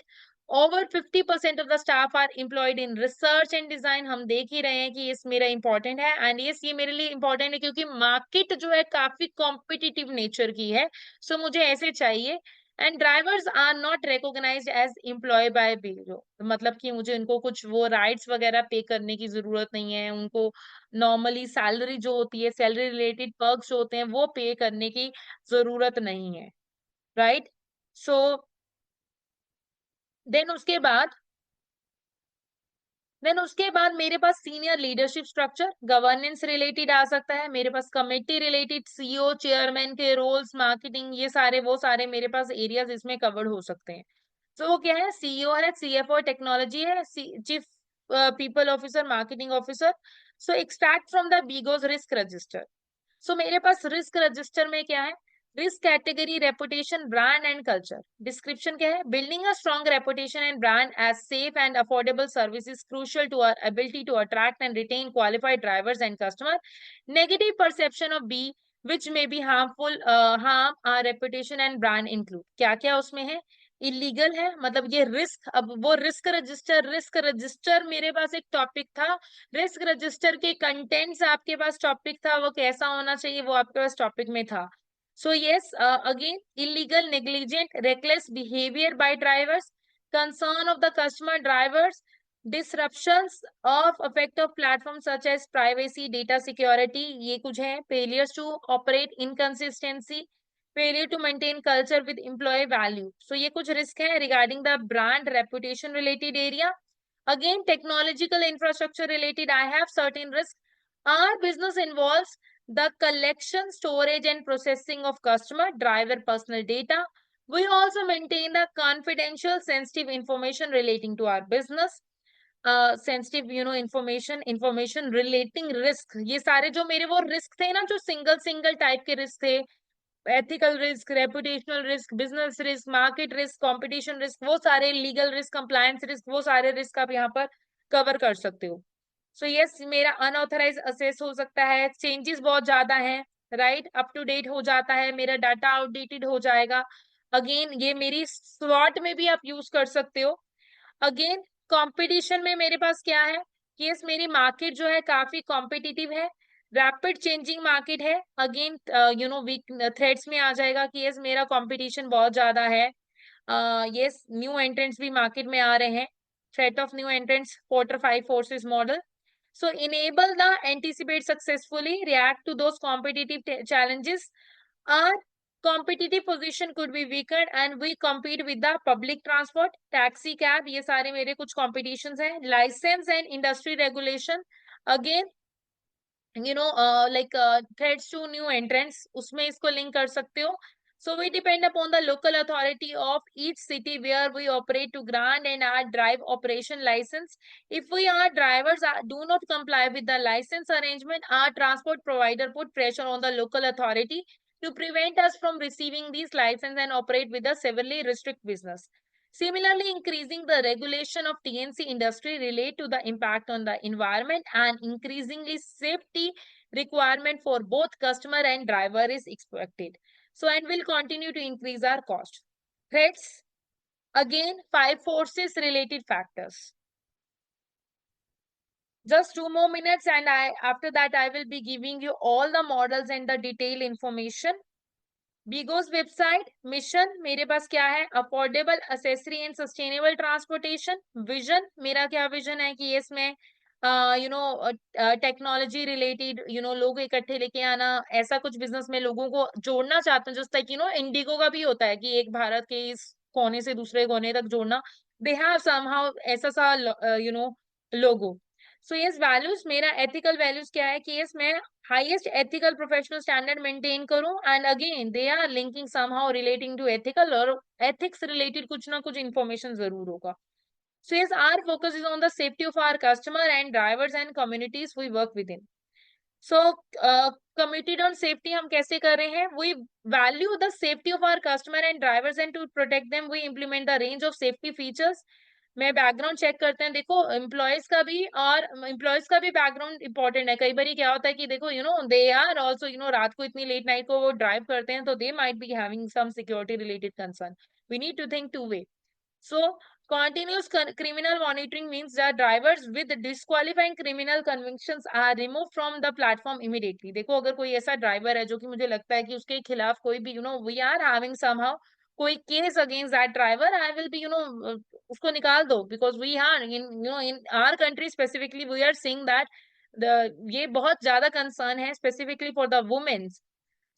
Over 50% of the staff are employed in research and design. हम देख ही रहे हैं कि इस मेरा इंपॉर्टेंट है, एंड ये मेरे लिए इंपॉर्टेंट है क्योंकि मार्केट जो है काफी कॉम्पिटिटिव नेचर की है। सो मुझे ऐसे चाहिए। And drivers are not recognised as employ by Bigo, मतलब कि मुझे उनको कुछ वो राइट्स वगैरह पे करने की जरूरत नहीं है। उनको नॉर्मली सैलरी जो होती है, सैलरी रिलेटेड पर्क्स जो होते हैं वो पे करने की जरूरत नहीं है, राइट। सो देन उसके बाद मेरे पास senior leadership structure, governance related आ सकता है, मेरे पास कमेटी रिलेटेड, सीईओ चेयरमैन के रोल्स, मार्केटिंग, ये सारे वो सारे मेरे पास एरियाज इसमें कवर्ड हो सकते हैं। तो वो क्या है, सीईओ है, सीएफओ टेक्नोलॉजी है, chief people officer, marketing officer. So extract from the Bigo's risk register. So मेरे पास रिस्क रजिस्टर में क्या है, risk category, reputation, brand and culture. Description क्या है, building a strong reputation and brand as safe and affordable service is crucial to our ability to attract and retain qualified drivers and customer. Negative perception of B which may be harmful, harm our reputation and brand include. क्या क्या उसमें है, illegal है, मतलब ये risk. अब वो risk register मेरे पास एक टॉपिक था, रिस्क रजिस्टर के कंटेंट्स आपके पास टॉपिक था, वो कैसा होना चाहिए वो आपके पास टॉपिक में था। So yes, again illegal, negligent, reckless behaviour by drivers, concern of the customer drivers, disruptions of effect of platforms such as privacy, data security, ये कुछ है, failures to operate, inconsistency, failure to maintain culture with employee value. So ये कुछ risk है regarding the brand reputation related area. Again, technological infrastructure related, I have certain risks. Our business involves the collection, storage, and processing of customer, driver personal data. We also maintain the confidential, sensitive information relating to our business. Sensitive information relating risk, ये सारे जो मेरे वो risk थे ना, जो single single type के risk थे, ethical risk, reputational risk, business risk, market risk, competition risk, वो सारे लीगल रिस्क, कंप्लायंस रिस्क, वो सारे रिस्क आप यहाँ पर कवर कर सकते हो। सो यस, मेरा अनऑथराइज असेस हो सकता है, चेंजेस बहुत ज्यादा हैं, राइट, अप टू डेट हो जाता है, मेरा डाटा आउटडेटेड हो जाएगा। अगेन ये मेरी स्वॉट में भी आप यूज कर सकते हो। अगेन कंपटीशन में मेरे पास क्या है कि यस, मेरी मार्केट जो है काफी कॉम्पिटिटिव है, रैपिड चेंजिंग मार्केट है। अगेन वीक थ्रेड्स में आ जाएगा कि यस, मेरा कंपटीशन बहुत ज्यादा है। यस, न्यू एंट्रेंट्स भी मार्केट में आ रहे हैं, threat of new entrants, quarter 5 forces model. So enable the anticipate successfully, react to those competitive challenges. Our competitive position could be weakened and we compete with the public transport, taxi cab, ये सारे मेरे कुछ competitions हैं। License and industry regulation, again threats to new entrants, उसमें इसको link कर सकते हो। So we depend upon the local authority of each city where we operate to grant and our drive operation license. If we our drivers do not comply with the license arrangement, our transport provider put pressure on the local authority to prevent us from receiving these license and operate with a severely restrict business. Similarly, increasing the regulation of TNC industry relate to the impact on the environment and increasingly safety requirement for both customer and driver is expected. So, and will continue to increase our cost. Threats, again, 5 forces related factors. Just 2 more minutes and after that I will be giving you all the models and the detailed information. Bigo's website mission मेरे पास क्या है, affordable accessible and sustainable transportation. Vision, मेरा क्या vision है कि इसमें technology related लोग इकट्ठे लेके आना, ऐसा कुछ बिजनेस में लोगों को जोड़ना चाहते हैं, जस्ट लाइक इंडिगो का भी होता है कि एक भारत के इस कोने से दूसरे कोने तक जोड़ना। दे हैव समहाउ ऐसा सा लोगो। सो यस, वैल्यूज, मेरा एथिकल वैल्यूज क्या है कि यस, मैं highest ethical professional standard maintain करूं, and again they are linking somehow relating to ethical, और एथिक्स रिलेटेड कुछ ना कुछ इंफॉर्मेशन जरूर होगा। So yes, our focus is on the safety of our customer and drivers and communities we work with in. So committed on safety हम कैसे कर रहे हैं, we value the safety of our customer and drivers and to protect them we implement the range of safety features. मैं background check करते हैं, देखो employees का भी, और एम्प्लॉयज का भी बैकग्राउंड इंपॉर्टेंट है। कई बार क्या होता है कि देखो दे आर आल्सो रात को इतनी लेट नाइट को वो ड्राइव करते हैं, तो they might be having some security related concern. We need to think two way. So, continuous criminal monitoring means that drivers with disqualifying criminal convictions are removed from the platform immediately. देखो, अगर कोई ऐसा driver है जो कि मुझे लगता है कि उसके खिलाफ कोई भी we are having somehow कोई case against that driver, I will be उसको निकाल दो, because we are in in our country specifically we are seeing that ये बहुत ज्यादा कंसर्न है specifically for the womens.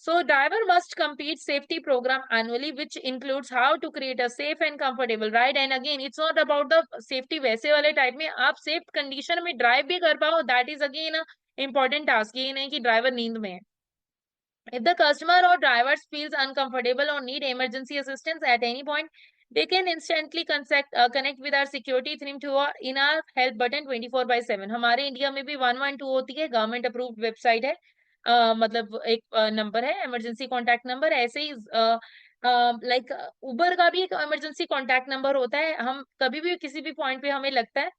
So driver must complete safety program annually, which includes how to create a safe and comfortable ride. And again, it's not about the safety वैसे वाले type में आप safe condition में drive भी कर पाओ, that is again a important task. ये नहीं कि ड्राइवर नींद में है। If the customer or driver feels uncomfortable or need emergency assistance at any point, they can instantly connect with our security team to in our help button 24/7. हमारे India में भी 112 होती है, गवर्नमेंट अप्रूव्ड वेबसाइट है, मतलब एक number है, emergency contact number. ऐसे ही लाइक उबर का भी एक इमरजेंसी कॉन्टैक्ट नंबर होता है। हम कभी भी किसी भी पॉइंट पे हमें लगता है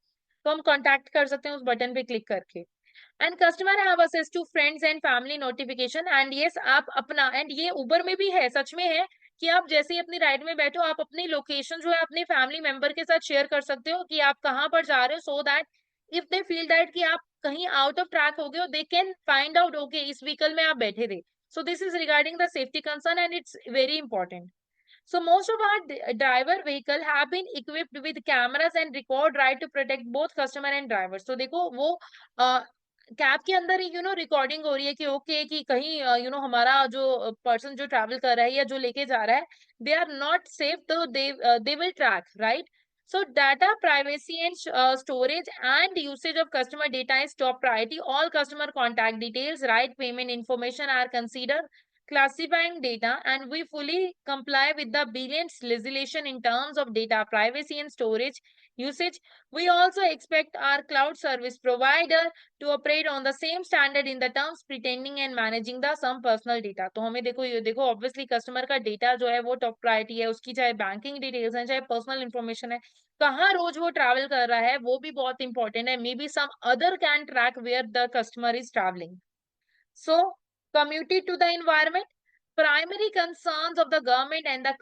तो हम कॉन्टैक्ट कर सकते हैं उस बटन पे क्लिक करके। And customer have access to friends and family notification, and yes, आप अपना, एंड ये उबर में भी है, सच में है कि आप जैसे ही अपनी राइड में बैठो आप अपनी लोकेशन जो है अपने फैमिली मेंबर के साथ शेयर कर सकते हो कि आप कहाँ पर जा रहे हो, so that if they feel that कि आप कहीं आउट ऑफ ट्रैक हो गए हो, they can find out okay इस व्हीकल में आप बैठे थे। सो this is regarding the safety concern and it's very important. So most of our driver vehicle have been equipped with cameras and record ride to protect both customer and drivers. So देखो वो cab के अंदर ही recording हो रही है कि okay कि कहीं हमारा जो पर्सन जो ट्रैवल कर रहा है या जो लेके जा रहा है, दे आर नॉट सेफ, तो they will track, right. So data privacy and storage and usage of customer data is top priority. All customer contact details, right, payment information are considered classifying data, and we fully comply with the BILIN's legislation in terms of data privacy and storage usage. We also expect our cloud service provider to operate on the same standard in the terms pretending and managing the some personal data. तो हमें देखो ये देखो obviously customer का data जो है वो top priority है, उसकी चाहे बैंकिंग डिटेल्स है चाहे पर्सनल इन्फॉर्मेशन है, कहाँ रोज वो ट्रैवल कर रहा है वो भी बहुत इंपॉर्टेंट है. Maybe some other can track where the customer is travelling. So, committed to the environment, primary concerns of the government and the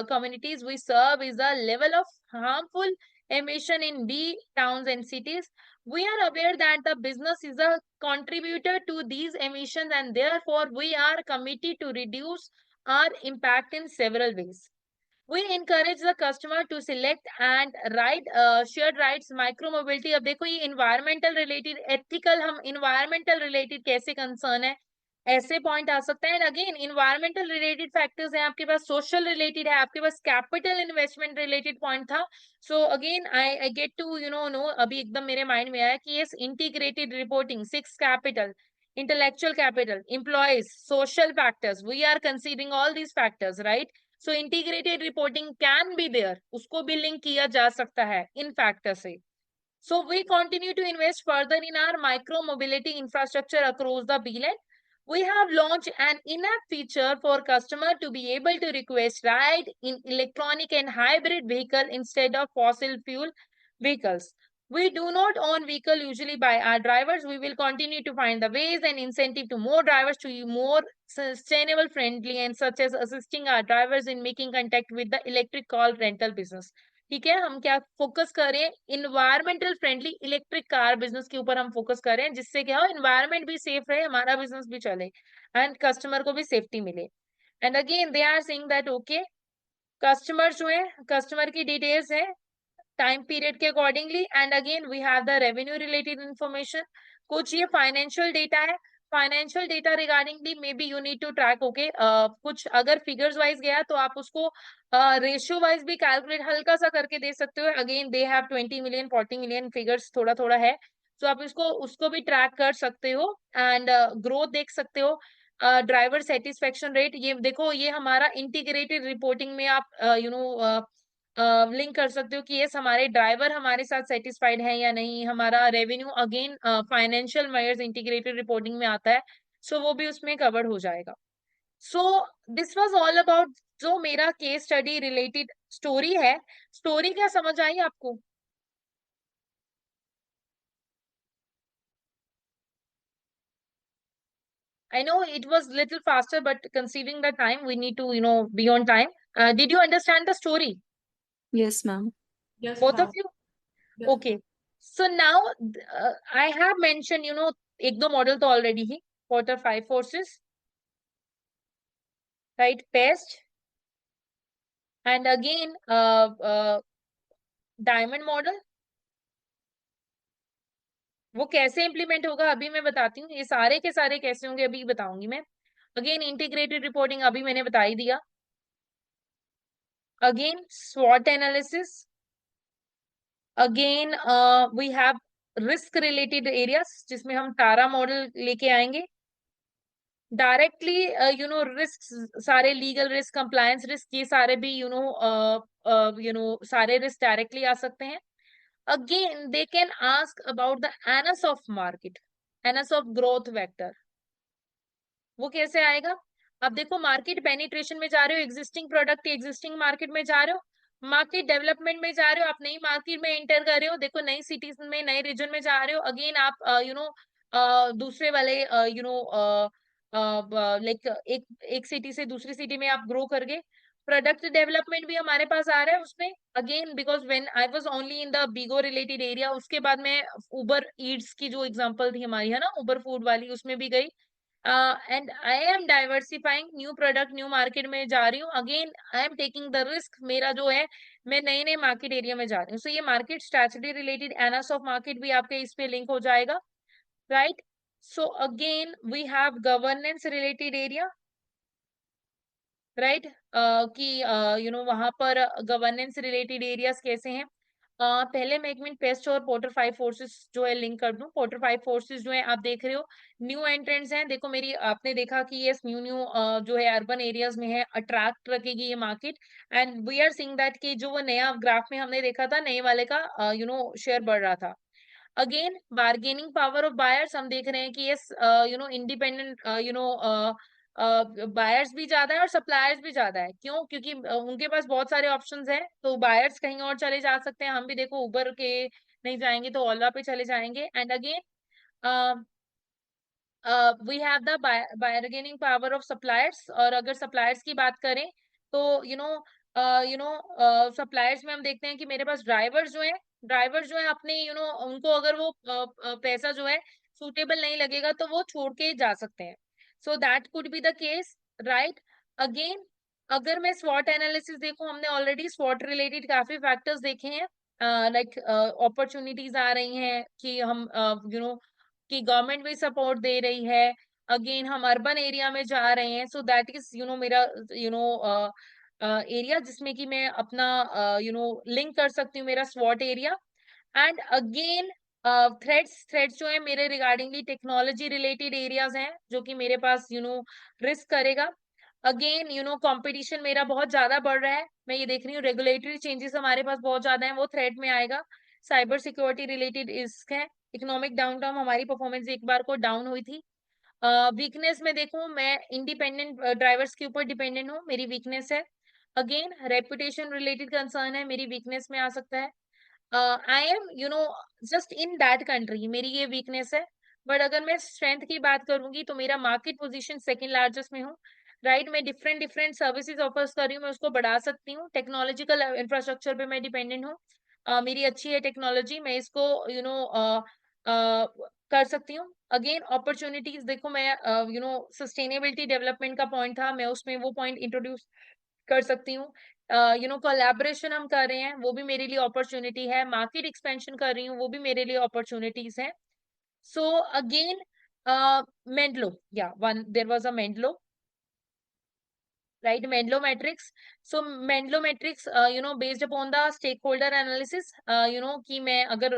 communities we serve is the level of harmful emission in B towns and cities. We are aware that the business is a contributor to these emissions, and therefore we are committed to reduce our impact in several ways. We encourage the customer to select and ride shared rides, micro mobility. अब देखो ये environmental related, ethical, हम environmental related कैसे concern है, ऐसे point आ सकता है. And again environmental related factors हैं आपके पास, सोशल रिलेटेड है आपके पास, कैपिटल इन्वेस्टमेंट रिलेटेड पॉइंट था. So again I get to know अभी एकदम मेरे माइंड में आया कि ये integrated reporting, 6 capital, intellectual capital, employees, social factors, we are considering all these factors, right? So integrated reporting can be there, उसको भी लिंक किया जा सकता है इन फैक्टर से. So we continue to invest further in our micro mobility infrastructure across the BLAN. We have launched an in-app feature for customer to be able to request ride in electronic and hybrid vehicle instead of fossil fuel vehicles. We do not own vehicle usually by our drivers. We will continue to find the ways and incentive to more drivers to be more sustainable friendly, and such as assisting our drivers in making contact with the electric car rental business. ठीक है, हम क्या focus कर रहे हैं, environmental friendly electric car business के ऊपर हम फोकस कर रहे हैं, जिससे क्या हो, इन्वायरमेंट भी सेफ रहे, हमारा बिजनेस भी चले एंड कस्टमर को भी सेफ्टी मिले. And again they are saying that okay, customer जो है, कस्टमर की डिटेल्स है टाइम पीरियड के accordingly, and again we have the revenue related information. कुछ ये फाइनेंशियल डेटा है, financial data regardingly may be you need to track. Okay, कुछ अगर फिगर्स वाइज गया तो आप उसको रेशियो वाइज भी कैलकुलेट हल्का सा करके दे सकते हो. Again they have 20 million 40 million figures, थोड़ा थोड़ा है, तो आप इसको उसको भी ट्रैक कर सकते हो एंड ग्रोथ देख सकते हो. ड्राइवर सेटिस्फेक्शन रेट, ये देखो ये हमारा इंटीग्रेटेड रिपोर्टिंग में आप लिंक कर सकते हो कि ये हमारे ड्राइवर हमारे साथ सेटिस्फाइड है या नहीं. हमारा revenue again financial measures integrated reporting में आता है, सो वो भी उसमें कवर हो जाएगा. So this was all about जो मेरा केस स्टडी रिलेटेड स्टोरी है. स्टोरी क्या समझ आई आपको? I know it was little faster, but considering the time, we need to, be on time. Did you understand the story? Yes, ma'am. Yes, Both of ma'am. you? Yes. Okay. So now I have mentioned, एक दो model तो already he, Porter 5 forces, right? Pest, and again diamond model. वो कैसे implement होगा अभी मैं बताती हूँ, ये सारे के सारे कैसे होंगे अभी बताऊंगी मैं. अगेन इंटीग्रेटेड रिपोर्टिंग अभी मैंने बता ही दिया. अगेन स्वॉट analysis. Again we have risk related areas, जिसमें हम टारा मॉडल लेके आएंगे. डायरेक्टली रिस्क, सारे लीगल रिस्क, कंप्लायंस रिस्क, ये सारे भी सारे रिस्क डायरेक्टली आ सकते हैं. Again they can ask about the Ansoff market, Ansoff growth vector. वो कैसे आएगा? अब देखो मार्केट पेनिट्रेशन में जा रहे हो, एग्जिस्टिंग प्रोडक्ट एग्जिस्टिंग मार्केट में जा रहे हो, मार्केट डेवलपमेंट में जा रहे हो, आप नई मार्केट में एंटर कर रहे हो, देखो नई सिटीज में नए रीजन में जा रहे हो. अगेन आप दूसरे वाले लाइक एक सिटी से दूसरी सिटी में आप ग्रो कर गए. प्रोडक्ट डेवलपमेंट भी हमारे पास आ रहा है उसमें. Again because when I was only in the बीगो related area, उसके बाद मैं उबर ईट्स की जो एग्जांपल थी हमारी है ना, उबर फूड वाली, उसमें भी गई. And I am diversifying, new product new market में जा रही हूँ. Again I am taking the risk, मेरा जो है मैं नए नए मार्केट एरिया में जा रही हूँ. सो ये market strategy related Ansoff market भी आपके इस पे लिंक हो जाएगा, right? So again we have governance related area, right? कि वहां पर गवर्नेंस रिलेटेड एरियाज कैसे हैं. पहले मैं 1 मिनट पेस्ट और पोर्टर 5 फोर्सेस जो है लिंक कर दूं। पोर्टर 5 फोर्सेस जो है आप देख रहे हो, न्यू एंट्रेंट्स हैं। देखो मेरी, आपने देखा कि ये न्यू न्यू जो है अर्बन एरियाज में है, अट्रैक्ट रखेगी ये market. And we are seeing that कि जो वो नया ग्राफ में हमने देखा था, नए वाले का शेयर बढ़ रहा था। Again bargaining power of buyers हम देख रहे हैं कि यस इंडिपेंडेंट बायर्स भी ज्यादा है और सप्लायर्स भी ज्यादा है। क्यों? क्योंकि उनके पास बहुत सारे ऑप्शंस हैं, तो बायर्स कहीं और चले जा सकते हैं। हम भी देखो उबर के नहीं जाएंगे तो ओला पे चले जाएंगे। And again we have the bargaining power of suppliers. और अगर सप्लायर्स की बात करें तो सप्लायर्स में हम देखते हैं कि मेरे पास ड्राइवर्स जो है अपने उनको अगर वो पैसा जो है सूटेबल नहीं लगेगा तो वो छोड़ के जा सकते हैं। So that could be the case, right. Again अगर मैं स्वॉट एनालिसिस देखूं, हमने ऑलरेडी स्वॉट रिलेटेड काफी फैक्टर्स देखे हैं। लाइक अपॉर्चुनिटीज आ रही हैं कि हम कि गवर्नमेंट भी सपोर्ट दे रही है। अगेन हम अर्बन एरिया में जा रहे हैं, सो दैट इज मेरा एरिया जिसमें कि मैं अपना लिंक कर सकती हूँ मेरा स्वॉट एरिया। एंड अगेन थ्रेड्स जो है मेरे रिगार्डिंगली टेक्नोलॉजी रिलेटेड एरियाज हैं जो कि मेरे पास रिस्क करेगा। अगेन कंपटीशन मेरा बहुत ज्यादा बढ़ रहा है। मैं ये देख रही हूँ रेगुलेटरी चेंजेस हमारे पास बहुत ज्यादा है, वो थ्रेट में आएगा। साइबर सिक्योरिटी रिलेटेड रिस्क है। इकोनॉमिक डाउनटाउन, हमारी परफॉर्मेंस एक बार को डाउन हुई थी। वीकनेस में देखूं, मैं इंडिपेंडेंट ड्राइवर्स के ऊपर डिपेंडेंट हूँ, मेरी वीकनेस है। अगेन रेपुटेशन रिलेटेड कंसर्न है, मेरी वीकनेस में आ सकता है। I am just in that country, मेरी ये वीकनेस है। बट अगर मैं स्ट्रेंथ की बात करूंगी तो मेरा मार्केट पोजीशन सेकंड लार्जेस्ट में हूँ, राइट। मैं डिफरेंट डिफरेंट सर्विसेज ऑफर्स कर रही हूँ, मैं उसको बढ़ा सकती हूँ। टेक्नोलॉजिकल इंफ्रास्ट्रक्चर पे मैं डिपेंडेंट हूँ। मेरी अच्छी है टेक्नोलॉजी, मैं इसको कर सकती हूँ। अगेन अपॉर्चुनिटीज देखो, मैं सस्टेनेबिलिटी डेवलपमेंट का पॉइंट था, मैं उसमें वो पॉइंट इंट्रोड्यूस कर सकती हूँ। कोलैबोरेशन हम कर रहे हैं, वो भी मेरे लिए अपॉर्चुनिटी है। मार्केट एक्सपेंशन कर रही हूँ, वो भी मेरे लिए अपॉर्चुनिटीज है। सो अगेन मेंडलो, या one there was a Mendelow, right? Menlo matrix. So Menlo matrix based upon the stakeholder analysis, कि मैं अगर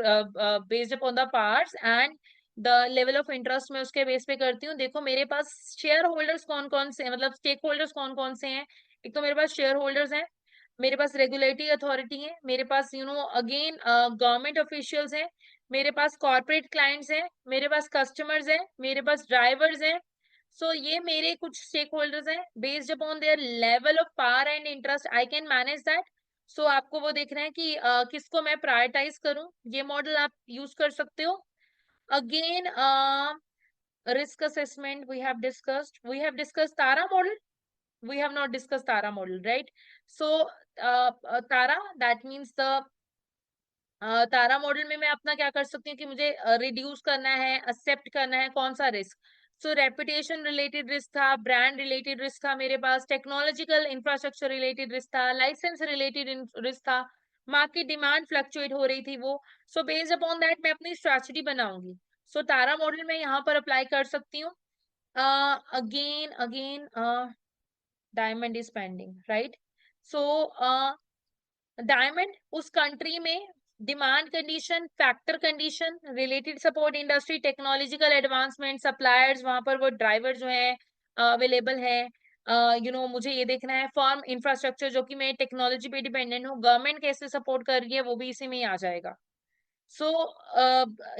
based upon the parts and the level of interest मैं उसके बेस पे करती हूँ। देखो मेरे पास शेयर होल्डर्स कौन कौन से, मतलब स्टेक होल्डर्स कौन कौन से हैं। एक तो मेरे पास शेयर होल्डर्स हैं, मेरे पास रेगुलेटरी अथॉरिटी है, मेरे पास अगेन गवर्नमेंट ऑफिशियल्स हैं, मेरे पास कॉर्पोरेट क्लाइंट्स हैं, मेरे पास कस्टमर्स हैं, मेरे पास ड्राइवर्स हैं। सो ये मेरे कुछ स्टेक होल्डर्स हैं। Based upon their level of power and interest I can manage that. So आपको वो देखना है कि किसको मैं प्रायोरिटाइज करूं, ये मॉडल आप यूज कर सकते हो। Again risk assessment we have discussed Tara model, we have not discussed Tara model, right? So Tara, that means the Tara model में मैं अपना क्या कर सकती हूँ कि मुझे रिड्यूस करना है, एक्सेप्ट करना है कौन सा रिस्क। सो रेपुटेशन रिलेटेड रिस्क था, ब्रांड रिलेटेड रिस्क था, मेरे पास टेक्नोलॉजिकल इंफ्रास्ट्रक्चर रिलेटेड रिस्क था, लाइसेंस रिलेटेड रिस्क था, मार्केट डिमांड फ्लक्चुएट हो रही थी वो। सो बेस्ड अपॉन दैट मैं अपनी स्ट्रेटजी बनाऊंगी। सो तारा मॉडल में यहाँ पर अप्लाई कर सकती हूँ। Again again diamond is pending, right. So diamond उस कंट्री में demand condition, factor condition, related support industry, technological advancement, suppliers, वहां पर वो ड्राइवर जो है अवेलेबल है। मुझे ये देखना है फॉर्म इंफ्रास्ट्रक्चर जो कि मैं टेक्नोलॉजी पे डिपेंडेंट हूँ, गवर्नमेंट कैसे सपोर्ट कर रही है, वो भी इसी में ही आ जाएगा। सो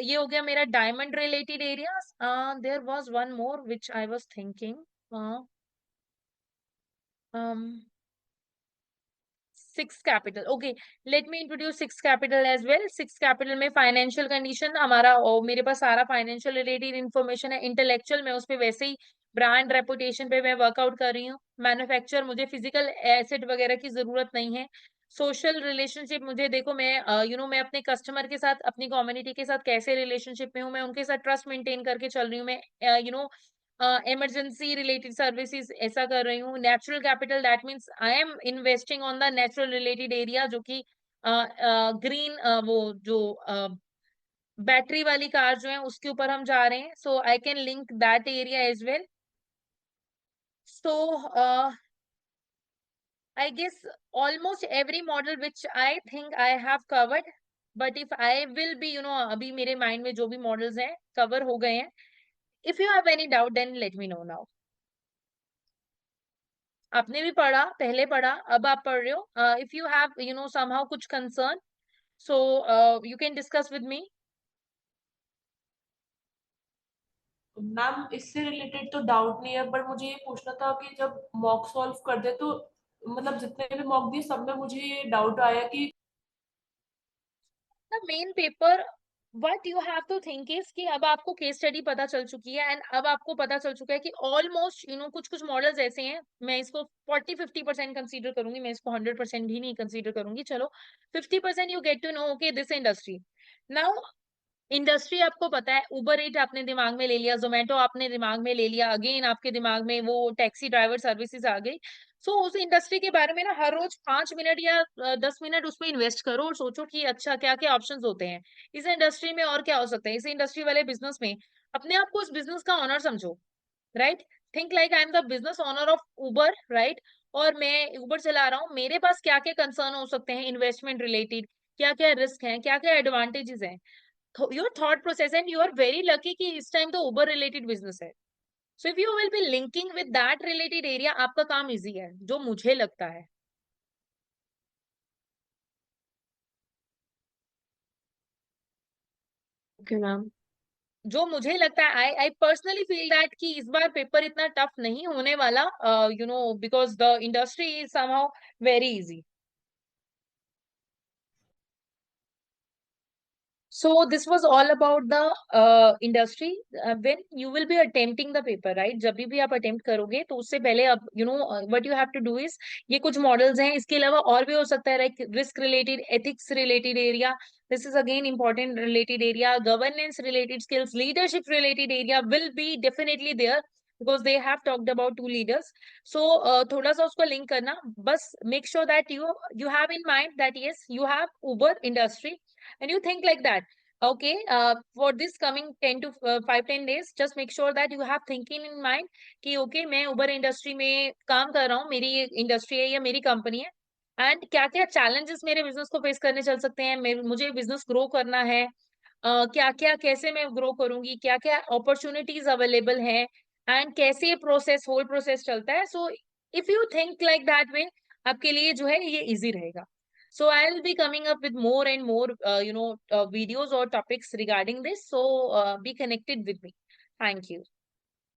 ये हो गया मेरा diamond related areas. There was one more which I was thinking. Six capital, okay, let me introduce six capital as well. Six capital में फाइनेंशियल कंडीशन हमारा, मेरे पास सारा फाइनेंशियल रिलेटेड इन्फॉर्मेशन है। इंटेलेक्चुअल में उस पे वैसे ही ब्रांड रेपुटेशन पे मैं वर्कआउट कर रही हूँ। मैन्युफैक्चर मुझे फिजिकल एसेट वगैरह की जरूरत नहीं है। सोशल रिलेशनशिप मुझे देखो, मैं मैं अपने कस्टमर के साथ, अपनी कम्युनिटी के साथ कैसे रिलेशनशिप में हूँ, मैं उनके साथ ट्रस्ट मेंटेन करके चल रही हूँ। मैं इमरजेंसी रिलेटेड सर्विसेज ऐसा कर रही हूँ। Natural capital, that means I am investing on the natural related area जो कि ग्रीन वो जो बैटरी वाली कार जो है उसके ऊपर हम जा रहे हैं। So I can link that area as well. So I guess almost every model which I think I have covered. But if I will B अभी मेरे माइंड में जो भी मॉडल्स हैं कवर हो गए हैं. If you have any doubt then let me know now. आपने भी पढ़ा, पहले पढ़ा, अब आप पढ़ रहे हो. इफ यू हैव समहाउ कुछ concern, so you can discuss with me. Ma'am इससे रिलेटेड तो डाउट नहीं है, बट मुझे ये पूछना था कि जब मॉक सॉल्व करते तो मतलब जितने भी मॉक दिए सब में मुझे ये डाउट आया कि the main paper, what you have to think is कि अब आपको केस स्टडी पता चल चुकी है, एंड अब आपको पता चल चुका है कि ऑलमोस्ट कुछ कुछ मॉडल्स ऐसे हैं. मैं इसको 40-50% कंसीडर करूंगी, मैं इसको 100% भी नहीं कंसीडर करूंगी. चलो 50% you get to know okay this industry. Now industry आपको पता है, उबर ईट आपने दिमाग में ले लिया, जोमेटो आपने दिमाग में ले लिया, अगेन आपके दिमाग में वो टैक्सी ड्राइवर सर्विसेज आ गई. सो उस इंडस्ट्री के बारे में ना हर रोज 5 मिनट या 10 मिनट उसमें इन्वेस्ट करो और सोचो कि अच्छा क्या क्या ऑप्शंस होते हैं इस इंडस्ट्री में और क्या हो सकता है इस इंडस्ट्री वाले बिजनेस में. अपने आप को उस बिजनेस का ऑनर समझो, right. Think like I am the business honour of Uber, right. और मैं उबर चला रहा हूँ, मेरे पास क्या क्या कंसर्न हो सकते हैं इन्वेस्टमेंट रिलेटेड, क्या क्या रिस्क है, क्या क्या एडवांटेजेस हैं. your thought process, and you are very lucky कि इस टाइम तो उबर रिलेटेड बिजनेस है. So if you will B linking with that related area, आपका काम इजी है जो मुझे लगता है. Okay ma'am. जो मुझे लगता है, आई आई पर्सनली फील दैट कि इस बार पेपर इतना टफ नहीं होने वाला, because the industry is somehow very easy. So this was all about the industry. When you will be attempting the paper, right? जब भी आप attempt करोगे तो उससे पहले अब what you have to do is, ये कुछ models हैं, इसके अलावा और भी हो सकता है, like risk related, ethics related area. This is again important related area. Governance related skills, leadership related area will be definitely there because they have talked about two leaders. So थोड़ा सा उसको link करना, बस make sure that you have in mind that yes, you have Uber industry and you think like that. Okay, for this coming 10 to 5-10 days, just make sure that you have thinking in mind कि okay, मैं उबर industry में काम कर रहा हूँ, मेरी industry है या मेरी कंपनी है, एंड क्या क्या चैलेंजेस मेरे बिजनेस को फेस करने चल सकते हैं, मुझे बिजनेस ग्रो करना है, क्या क्या कैसे मैं ग्रो करूंगी, क्या क्या अपॉर्चुनिटीज अवेलेबल हैं, एंड कैसे ये प्रोसेस होल प्रोसेस चलता है. So if you think like that way, आपके लिए जो है ये इजी रहेगा. So I'll be coming up with more and more, videos or topics regarding this. So be connected with me. Thank you.